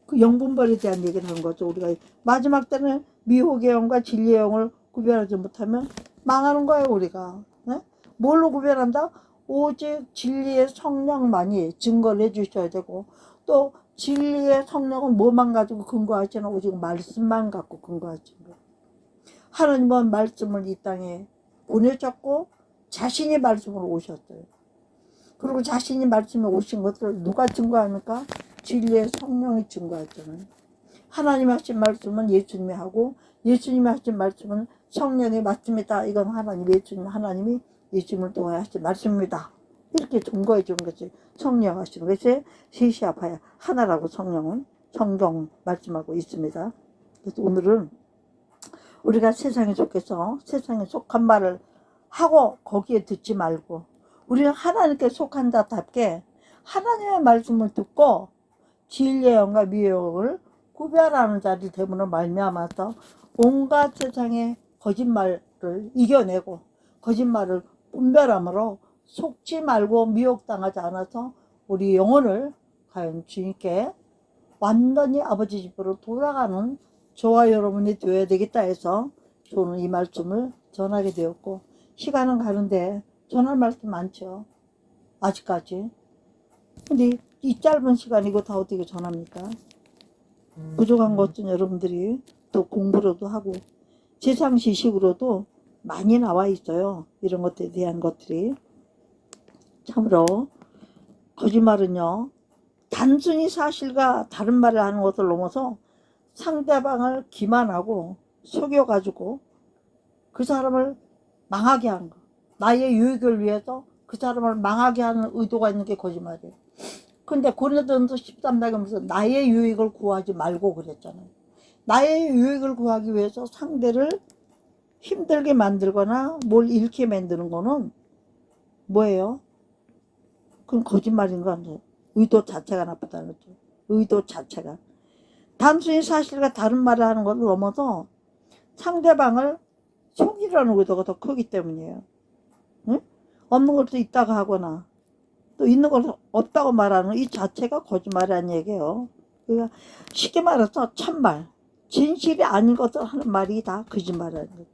그 영분별에 대한 얘기를 하는 거죠. 우리가 마지막 때는 미혹의 영과 진리의 영을 구별하지 못하면 망하는 거예요, 우리가. 네? 뭘로 구별한다? 오직 진리의 성령만이 증거를 해주셔야 되고, 또 진리의 성령은 뭐만 가지고 근거하지는 오직 말씀만 갖고 근거하시는 거예요. 하나님은 말씀을 이 땅에 보내셨고 자신이 말씀으로 오셨어요. 그리고 자신이 말씀에 오신 것을 누가 증거합니까? 진리의 성령이 증거하잖아요. 하나님 하신 말씀은 예수님이 하고, 예수님이 하신 말씀은 성령이 맞습니다. 이건 하나님이 예수님을 통해 하신 말씀입니다. 이렇게 증거해 주는 것이 성령 하시는 것이 셋이 아파야 하나라고 성령은 성경 말씀하고 있습니다. 그래서 오늘은 우리가 세상에 속해서 세상에 속한 말을 하고 거기에 듣지 말고, 우리가 하나님께 속한 자답게 하나님의 말씀을 듣고 진리의 영과 미의 영을 구별하는 자리 되므로 말미암아서 온갖 세상의 거짓말을 이겨내고 거짓말을 분별함으로 속지 말고 미혹당하지 않아서 우리 영혼을 과연 주님께 완전히 아버지 집으로 돌아가는 저와 여러분이 되어야 되겠다 해서 저는 이 말씀을 전하게 되었고, 시간은 가는데 전할 말씀 많죠. 아직까지. 근데 이 짧은 시간 이거 다 어떻게 전합니까? 부족한 것은 여러분들이 또 공부로도 하고 세상 지식으로도 많이 나와 있어요. 이런 것들에 대한 것들이. 참으로 거짓말은요, 단순히 사실과 다른 말을 하는 것을 넘어서 상대방을 기만하고 속여가지고 그 사람을 망하게 하는 거. 나의 유익을 위해서 그 사람을 망하게 하는 의도가 있는 게 거짓말이에요. 근데 고린도전서 13장에 보면서 나의 유익을 구하지 말고 그랬잖아요. 나의 유익을 구하기 위해서 상대를 힘들게 만들거나 뭘 잃게 만드는 거는 뭐예요? 그건 거짓말인 거 아니에요. 의도 자체가 나쁘다는 거죠. 의도 자체가. 단순히 사실과 다른 말을 하는 것을 넘어서 상대방을 속이려는 의도가 더 크기 때문이에요. 응? 없는 것도 있다고 하거나 또 있는 걸 없다고 말하는 이 자체가 거짓말이라는 얘기예요. 그러니까 쉽게 말해서 참말, 진실이 아닌 것을 하는 말이 다 거짓말이라는 거예요.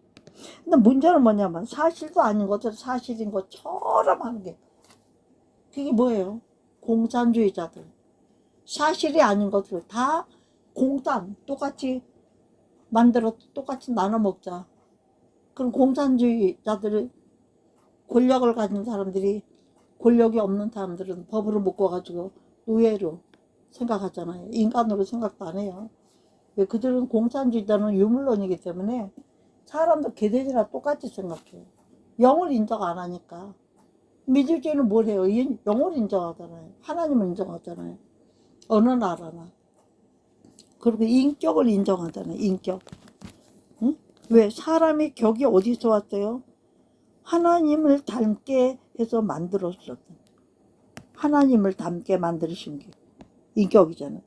근데 문제는 뭐냐면 사실도 아닌 것을 사실인 것처럼 하는 게, 그게 뭐예요? 공산주의자들. 사실이 아닌 것을 다 공산, 똑같이 만들어 똑같이 나눠 먹자. 그럼 공산주의자들이, 권력을 가진 사람들이, 권력이 없는 사람들은 법으로 묶어가지고 노예로 생각하잖아요. 인간으로 생각도 안 해요. 왜? 그들은 공산주의자는 유물론이기 때문에 사람도 개돼지나 똑같이 생각해요. 영을 인정 안 하니까. 민주주의는 뭘 해요? 영을 인정하잖아요. 하나님을 인정하잖아요. 어느 나라나. 그리고 인격을 인정하잖아요. 인격. 응? 왜? 사람의 격이 어디서 왔어요? 하나님을 닮게 해서 만들었어. 하나님을 닮게 만드신 게 인격이잖아요.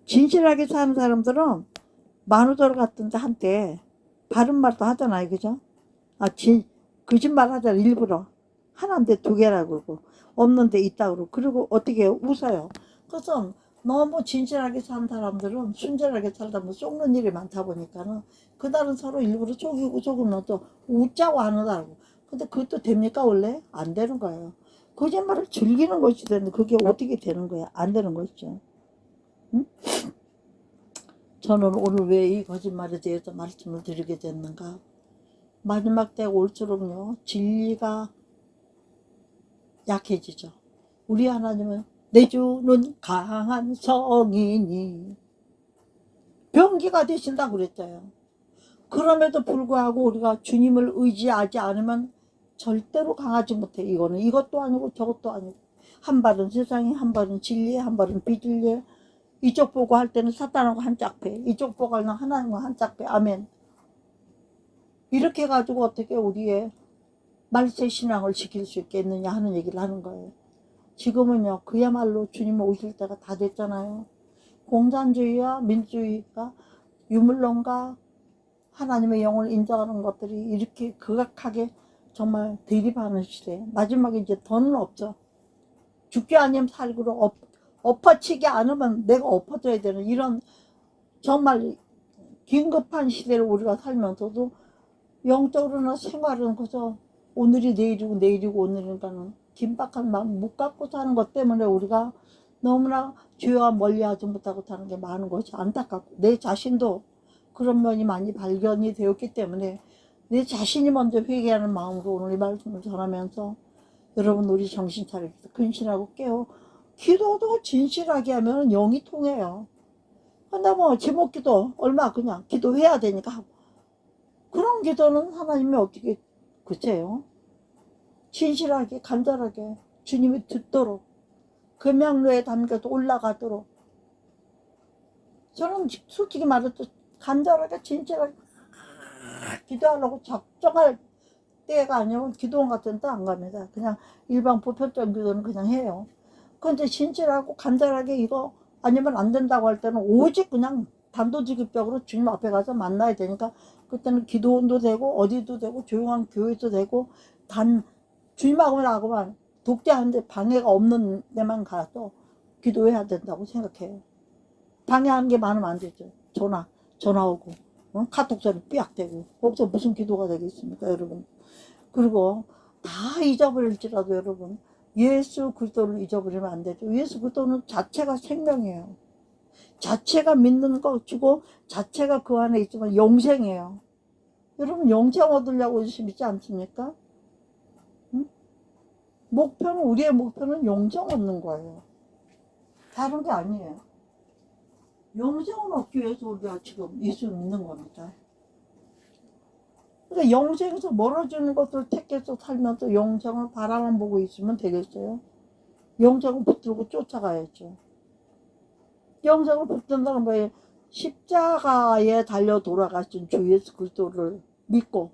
진실하게 사는 사람들은 만우절 같은데 한때 바른 말도 하잖아요. 그죠? 거짓말 하잖아요. 일부러. 하나인데 두 개라고 그러고 없는데 있다고 그러고 그리고 어떻게 해요? 웃어요. 그래서 너무 진실하게 사는 사람들은 순진하게 살다 보면 속는 일이 많다 보니까는 그날은 서로 일부러 속이고 속으면 또 웃자고 하는다고. 근데 그것도 됩니까? 원래? 안 되는 거예요. 거짓말을 즐기는 것이 되는데 그게 어떻게 되는 거야? 안 되는 것이죠. 응? 저는 오늘 왜 이 거짓말에 대해서 말씀을 드리게 됐는가? 마지막 때가 올수록요, 진리가 약해지죠. 우리 하나님은 내주는 강한 성인이 병기가 되신다 그랬어요. 그럼에도 불구하고 우리가 주님을 의지하지 않으면 절대로 강하지 못해. 이거는 이것도 아니고 저것도 아니고, 한 발은 세상에, 한 발은 진리에, 한 발은 비진리에. 이쪽 보고 할 때는 사탄하고 한 짝패, 이쪽 보고 하는 하나님과 한 짝패. 아멘. 이렇게 해가지고 어떻게 우리의 말세 신앙을 지킬 수 있겠느냐 하는 얘기를 하는 거예요. 지금은요, 그야말로 주님 오실 때가 다 됐잖아요. 공산주의와 민주주의가, 유물론과 하나님의 영을 인정하는 것들이 이렇게 극악하게 정말 대립하는 시대. 마지막에 이제 더는 없죠. 죽기 아니면 살기로 엎어치기 않으면 내가 엎어져야 되는 이런 정말 긴급한 시대를 우리가 살면서도 영적으로나 생활은 그저 오늘이 내일이고 내일이고 오늘인가는 긴박한 마음 못 갖고 사는 것 때문에 우리가 너무나 죄와 멀리하지 못하고 사는 게 많은 것이 안타깝고, 내 자신도 그런 면이 많이 발견이 되었기 때문에 내 자신이 먼저 회개하는 마음으로 오늘 이 말씀을 전하면서 여러분 우리 정신 차리고 근신하고 깨어 기도도 진실하게 하면 영이 통해요. 근데 뭐 제목기도 얼마 그냥 기도해야 되니까 하고, 그런 기도는 하나님이 어떻게 그쳐요? 진실하게 간절하게 주님이 듣도록 금양로에 담겨서 올라가도록. 저는 솔직히 말해서 간절하게 진실하게 기도하려고 작정할 때가 아니면 기도원 같은 데 안 갑니다. 그냥 일반 보편적인 기도는 그냥 해요. 근데 진실하고 간절하게 이거 아니면 안 된다고 할 때는 오직 그냥 단도직입적으로 주님 앞에 가서 만나야 되니까 그때는 기도원도 되고 어디도 되고 조용한 교회도 되고 단 주님하고만 독대하는데 방해가 없는 데만 가서 기도해야 된다고 생각해요. 방해하는 게 많으면 안 되죠. 전화 오고 카톡 소리 삐약대고 거기서 무슨 기도가 되겠습니까 여러분. 그리고 다 잊어버릴지라도 여러분 예수 그리스도를 잊어버리면 안 되죠. 예수 그리스도는 자체가 생명이에요. 자체가 믿는 것이고 자체가 그 안에 있지만 영생이에요. 여러분 영생 얻으려고 믿지 않습니까? 응? 목표는 우리의 목표는 영생 얻는 거예요. 다른 게 아니에요. 영생을 얻기 위해서 우리가 지금 예수를 믿는 겁니다. 그러니까 영생에서 멀어지는 것을 택해서 살면서 영생을 바라만 보고 있으면 되겠어요? 영생을 붙들고 쫓아가야죠. 영생을 붙든다는 거예요. 십자가에 달려 돌아가신 주 예수 그리스도를 믿고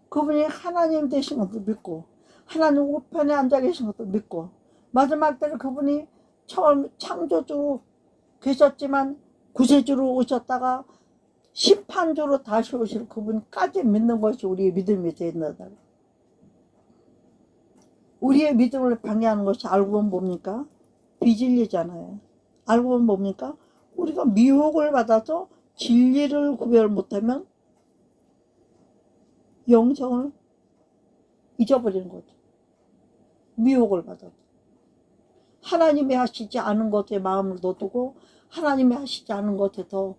그분이 하나님 되신 것도 믿고 하나님 우편에 앉아 계신 것도 믿고 마지막 때는 그분이 처음 창조주로 계셨지만 구세주로 오셨다가 심판주로 다시 오실 그분까지 믿는 것이 우리의 믿음이 된다. 우리의 믿음을 방해하는 것이 알고 보면 뭡니까? 비진리잖아요. 알고 보면 뭡니까? 우리가 미혹을 받아서 진리를 구별 못하면 영성을 잊어버리는 거죠. 미혹을 받아서. 하나님이 하시지 않은 것에 마음을 둬두고 하나님이 하시지 않은 것에 더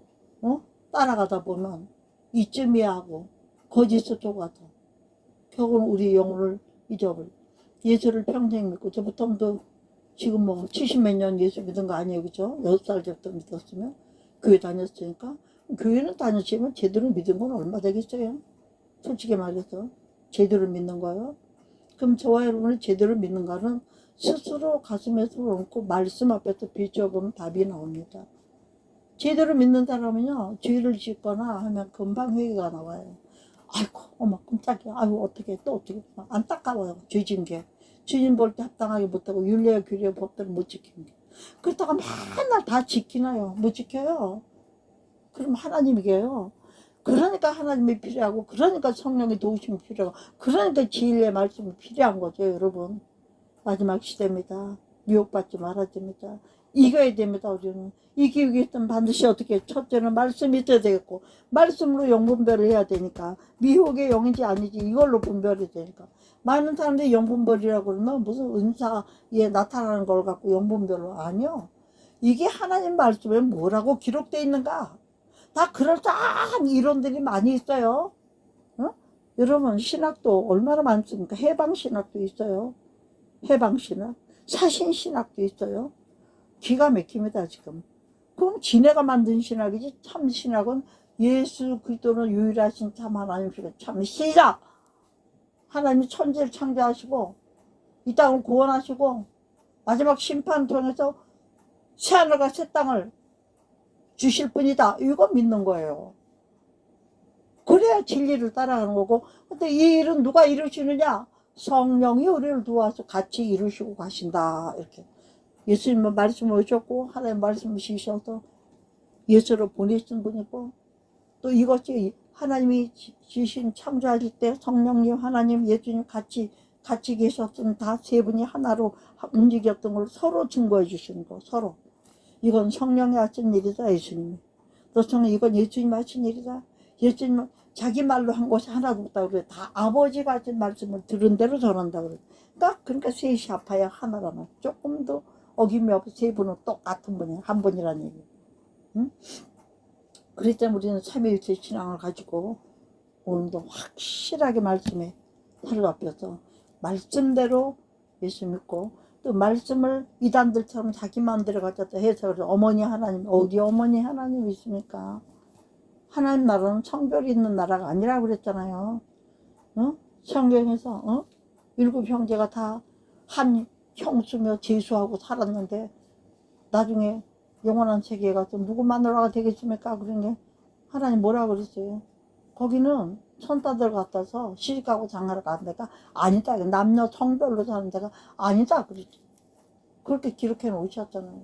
따라가다 보면 이쯤이야 하고 거짓을 속아서 결국은 우리 영혼을 잊어버려. 예수를 평생 믿고 저부터도 지금 뭐 70몇 년 예수 믿은 거 아니에요, 그죠? 6살 때부터 믿었으면 교회 다녔으니까 교회는 다녔지만 제대로 믿은 건 얼마 되겠어요? 솔직히 말해서 제대로 믿는 거예요. 그럼 저와 여러분이 제대로 믿는가는 스스로 가슴에 손을 얹고 말씀 앞에서 비춰보면 답이 나옵니다. 제대로 믿는 사람은요, 죄를 짓거나 하면 금방 회개가 나와요. 아이고, 어머, 깜짝이야. 아이고, 어떻게, 또 어떻게. 안타까워요. 죄 진 게. 죄진 볼 때 합당하게 못하고, 율례와 규례 법대로 못 지키는 게. 그러다가 맨날 다 지키나요? 못 지켜요. 그럼 하나님이게요. 그러니까 하나님이 필요하고, 그러니까 성령의 도우심이 필요하고, 그러니까 진리의 말씀이 필요한 거죠, 여러분. 마지막 시대입니다. 미혹받지 말아야 됩니다. 이겨야 됩니다. 우리는 이기기 위해서는 반드시 어떻게 첫째는 말씀이 있어야 되겠고 말씀으로 영분별을 해야 되니까 미혹의 영인지 아니지 이걸로 분별이 되니까 많은 사람들이 영분별이라고 그러면 무슨 은사에 나타나는 걸 갖고 영분별로 아니요. 이게 하나님 말씀에 뭐라고 기록되어 있는가 다 그럴싸한 이론들이 많이 있어요. 여러분 신학도 얼마나 많습니까? 해방신학도 있어요. 해방신학, 사신신학도 있어요. 기가 막힙니다 지금. 그럼 지네가 만든 신학이지 참 신학은 예수 그리스도는 유일하신 참 하나님이시고 참 시작 하나님이 천지를 창조하시고 이 땅을 구원하시고 마지막 심판 통해서 새하늘과 새 땅을 주실 분이다. 이거 믿는 거예요. 그래야 진리를 따라가는 거고 근데 이 일은 누가 이루시느냐? 성령이 우리를 도와서 같이 이루시고 가신다. 이렇게 예수님은 말씀을 오셨고 하나님 말씀을 주셔서 예수를 보내신 분이고 또 이것이 하나님이 주신 창조하실 때 성령님 하나님 예수님 같이 계셨던 다 세 분이 하나로 움직였던 걸 서로 증거해 주시는 거 서로 이건 성령이 하신 일이다 예수님이 또 성령 이건 예수님 하신 일이다 예수님은 자기 말로 한 것이 하나도 없다고 그래 다 아버지가 하신 말씀을 들은 대로 전한다고 그래 그러니까 셋이 합하여 하나라면 조금 더 어김이 없어 세 분은 똑같은 분이에요 한 분이라는 얘기 응? 그렇기 때문에 우리는 삼위일체 신앙을 가지고 오늘도 확실하게 말씀에 사로잡혀서 말씀대로 예수 믿고 또 말씀을 이단들처럼 자기 마음대로 가졌다 해서 어머니 하나님 어디 어머니 하나님 있습니까? 하나님 나라는 성별이 있는 나라가 아니라고 그랬잖아요. 성경에서 일곱 형제가 다 한 형수며 제수하고 살았는데 나중에 영원한 세계에 가서 누구 마누라가 되겠습니까? 그런 게 하나님 뭐라 그랬어요? 거기는 천사들 같아서 시집가고 장가를 가는 데가 아니다. 남녀 성별로 사는 데가 아니다. 그랬죠. 그렇게 기록해 놓으셨잖아요.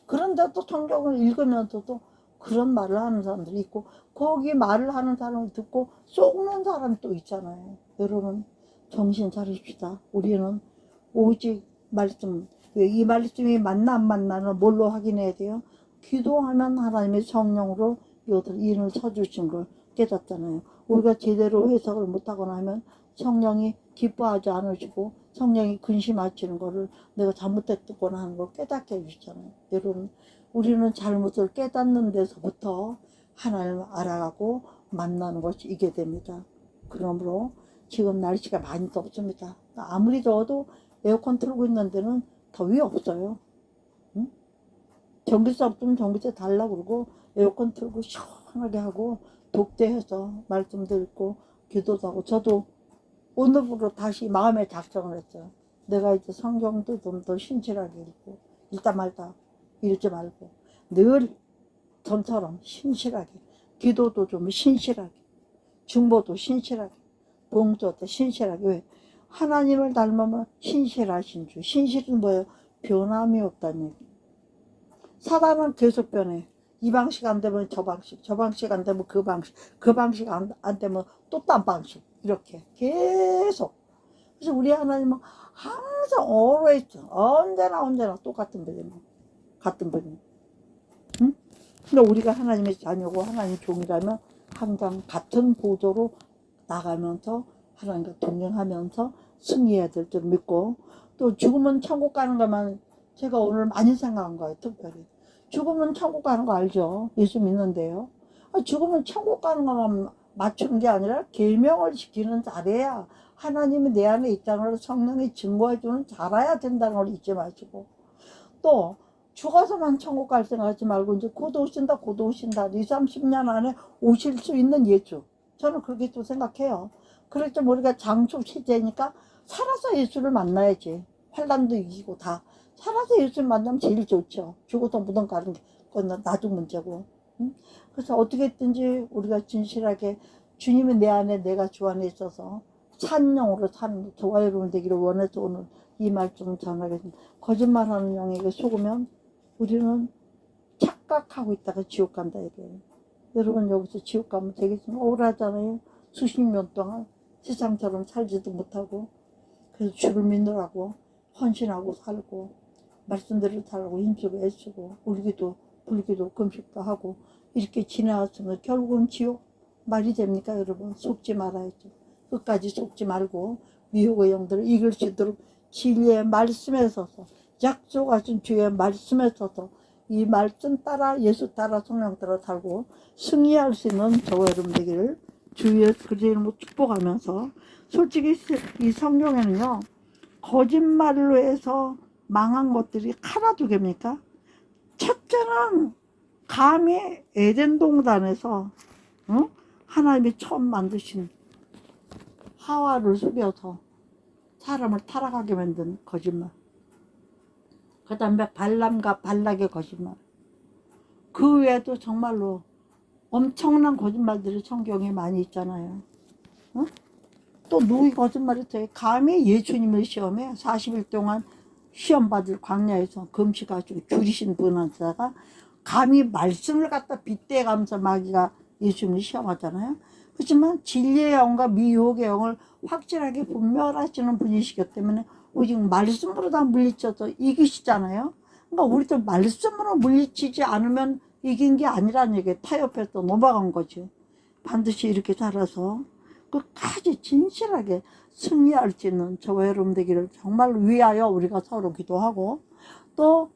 그런데 또 성경을 읽으면서도 그런 말을 하는 사람들이 있고 거기 말을 하는 사람을 듣고 쏘는 사람이 또 있잖아요. 여러분 정신 차리십시다. 우리는 오직 말씀 이 말씀이 맞나 안 맞나는 뭘로 확인해야 돼요? 기도하면 하나님의 성령으로 이것을 인을 쳐주신 걸 깨닫잖아요. 우리가 제대로 해석을 못하거나 하면 성령이 기뻐하지 않으시고 성령이 근심하시는 거를 내가 잘못했거나 하는 걸 깨닫게 해주잖아요. 여러분, 우리는 잘못을 깨닫는 데서부터 하나님을 알아가고 만나는 것이 이게 됩니다. 그러므로 지금 날씨가 많이 덥습니다. 아무리 더워도 에어컨 틀고 있는 데는 더위 없어요. 응? 전기세 없으면 전기세 달라고 그러고 에어컨 틀고 시원하게 하고 독대해서 말씀도 읽고 기도도 하고, 저도 오늘부로 다시 마음에 작정을 했어요. 내가 이제 성경도 좀 더 신실하게 읽고, 읽다 말다 읽지 말고 늘 전처럼 신실하게, 기도도 좀 신실하게, 중보도 신실하게, 봉조도 신실하게. 왜? 하나님을 닮으면 신실하신 주. 신실은 뭐예요? 변함이 없다는 얘기. 사단은 계속 변해. 이 방식 안 되면 저 방식, 저 방식 안 되면 그 방식, 그 방식 안 되면 또 딴 방식, 이렇게 계속. 그래서 우리 하나님은 항상 always, 언제나 똑같은 분이에요. 같은 분이에요. 응? 근데 우리가 하나님의 자녀고 하나님 종이라면 항상 같은 보조로 나가면서 하나님과 동행하면서 승리해야 될 줄 믿고, 또 죽으면 천국 가는 것만 제가 오늘 많이 생각한 거예요. 특별히 죽으면 천국 가는 거 알죠? 예수 믿는데요. 죽으면 천국 가는 것만 맞추는 게 아니라 계명을 지키는 자래야 하나님이 내 안에 있다는 걸 성령이 증거해 주는 자라야 된다는 걸 잊지 마시고, 또 죽어서만 천국 갈 생각하지 말고 이제 곧 오신다, 곧 오신다. 2, 30년 안에 오실 수 있는 예수. 저는 그렇게 또 생각해요. 그렇죠. 우리가 장수 시대니까 살아서 예수를 만나야지. 환난도 이기고 다 살아서 예수를 만나면 제일 좋죠. 죽어서 무덤 가는 건 나도 문제고. 응? 그래서 어떻게든지 우리가 진실하게 주님이 내 안에, 내가 주 안에 있어서 찬영으로 사는 저와 여러분 되기를 원해서 오늘 이 말씀을 전하겠습니다. 거짓말하는 영에게 속으면 우리는 착각하고 있다가 지옥 간다 이거예요. 여러분, 여기서 지옥 가면 되겠지만 억울하잖아요. 수십 년 동안 세상처럼 살지도 못하고, 그래서 주를 믿느라고 헌신하고 살고 말씀대로 살고 힘쓰고 애쓰고 울기도 불기도 금식도 하고 이렇게 지나왔으면 결국은 지옥. 말이 됩니까 여러분? 속지 말아야죠. 끝까지 속지 말고 미혹의 영들을 이길 수 있도록 진리의 말씀에 서서, 약속하신 주의 말씀에 서서 이 말씀 따라, 예수 따라, 성령 따라 살고 승리할 수 있는 저와 여러분 되기를 주의 그리스도로 축복하면서, 솔직히 이 성경에는요 거짓말로 해서 망한 것들이 하나도 개입니까? 첫째는 감히 에덴 동산에서 하나님이 처음 만드신 하와를 속여서 사람을 타락하게 만든 거짓말. 그 다음에 발람과 발락의 거짓말. 그 외에도 정말로 엄청난 거짓말들이 성경에 많이 있잖아요. 또 누구의 거짓말이 돼? 감히 예수님을 시험해 40일 동안 시험 받을 광야에서 금식하시고 줄이신 분한테다가 감히 말씀을 갖다 빗대가면서 마귀가 예수님을 시험하잖아요. 그렇지만 진리의 영과 미혹의 영을 확실하게 분별하시는 분이시기 때문에 오직 말씀으로 다 물리쳐서 이기시잖아요. 그러니까 우리도 말씀으로 물리치지 않으면 이긴 게 아니라는 얘기예요. 타협해서 넘어간 거지. 반드시 이렇게 살아서 끝까지 진실하게 승리할 수 있는 저와 여러분 되기를 정말 위하여 우리가 서로 기도하고, 또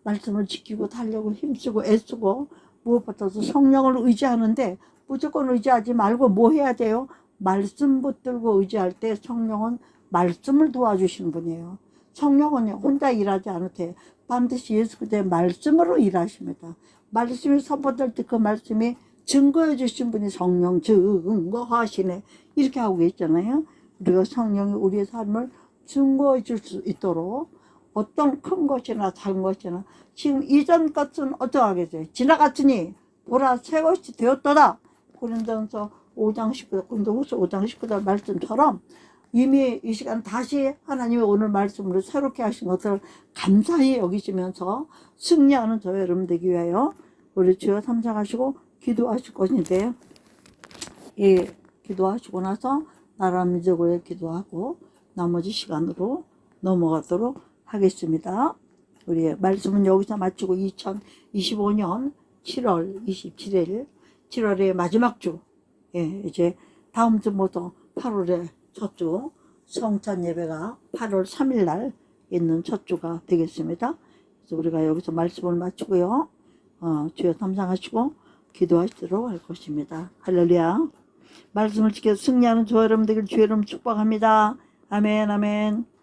말씀을 지키고 달려고 힘쓰고 애쓰고, 무엇보다도 성령을 의지하는데 무조건 의지하지 말고 뭐 해야 돼요? 말씀 붙들고 의지할 때 성령은 말씀을 도와주시는 분이에요. 성령은 혼자 일하지 않으세요. 반드시 예수 그리스도의 말씀으로 일하십니다. 말씀이 선포될 때 그 말씀이 증거해 주신 분이 성령 증거하시네, 이렇게 하고 있잖아요. 우리가 성령이 우리의 삶을 증거해 줄 수 있도록 어떤 큰 것이나 작은 것이나 지금 이전 것은 어떠하겠어요? 지나갔으니 보라 새 것이 되었도다. 고린도전서 5장 19절, 고린도후서 5장 19절 말씀처럼 이미 이 시간 다시 하나님의 오늘 말씀으로 새롭게 하신 것을 감사히 여기시면서 승리하는 저와 여러분 되기 위하여 우리 주여 삼상하시고 기도하실 것인데, 예, 기도하시고 나서 나라 민족을 기도하고 나머지 시간으로 넘어가도록 하겠습니다. 우리의 말씀은 여기서 마치고 2025년 7월 27일 7월의 마지막 주, 예, 이제 다음 주부터 8월에 첫 주 성찬 예배가 8월 3일 날 있는 첫 주가 되겠습니다. 그래서 우리가 여기서 말씀을 마치고요. 주여 감상하시고 기도하시도록 할 것입니다. 할렐루야. 말씀을 지켜서 승리하는 저 여러분 되길 주의 이름 축복합니다. 아멘, 아멘.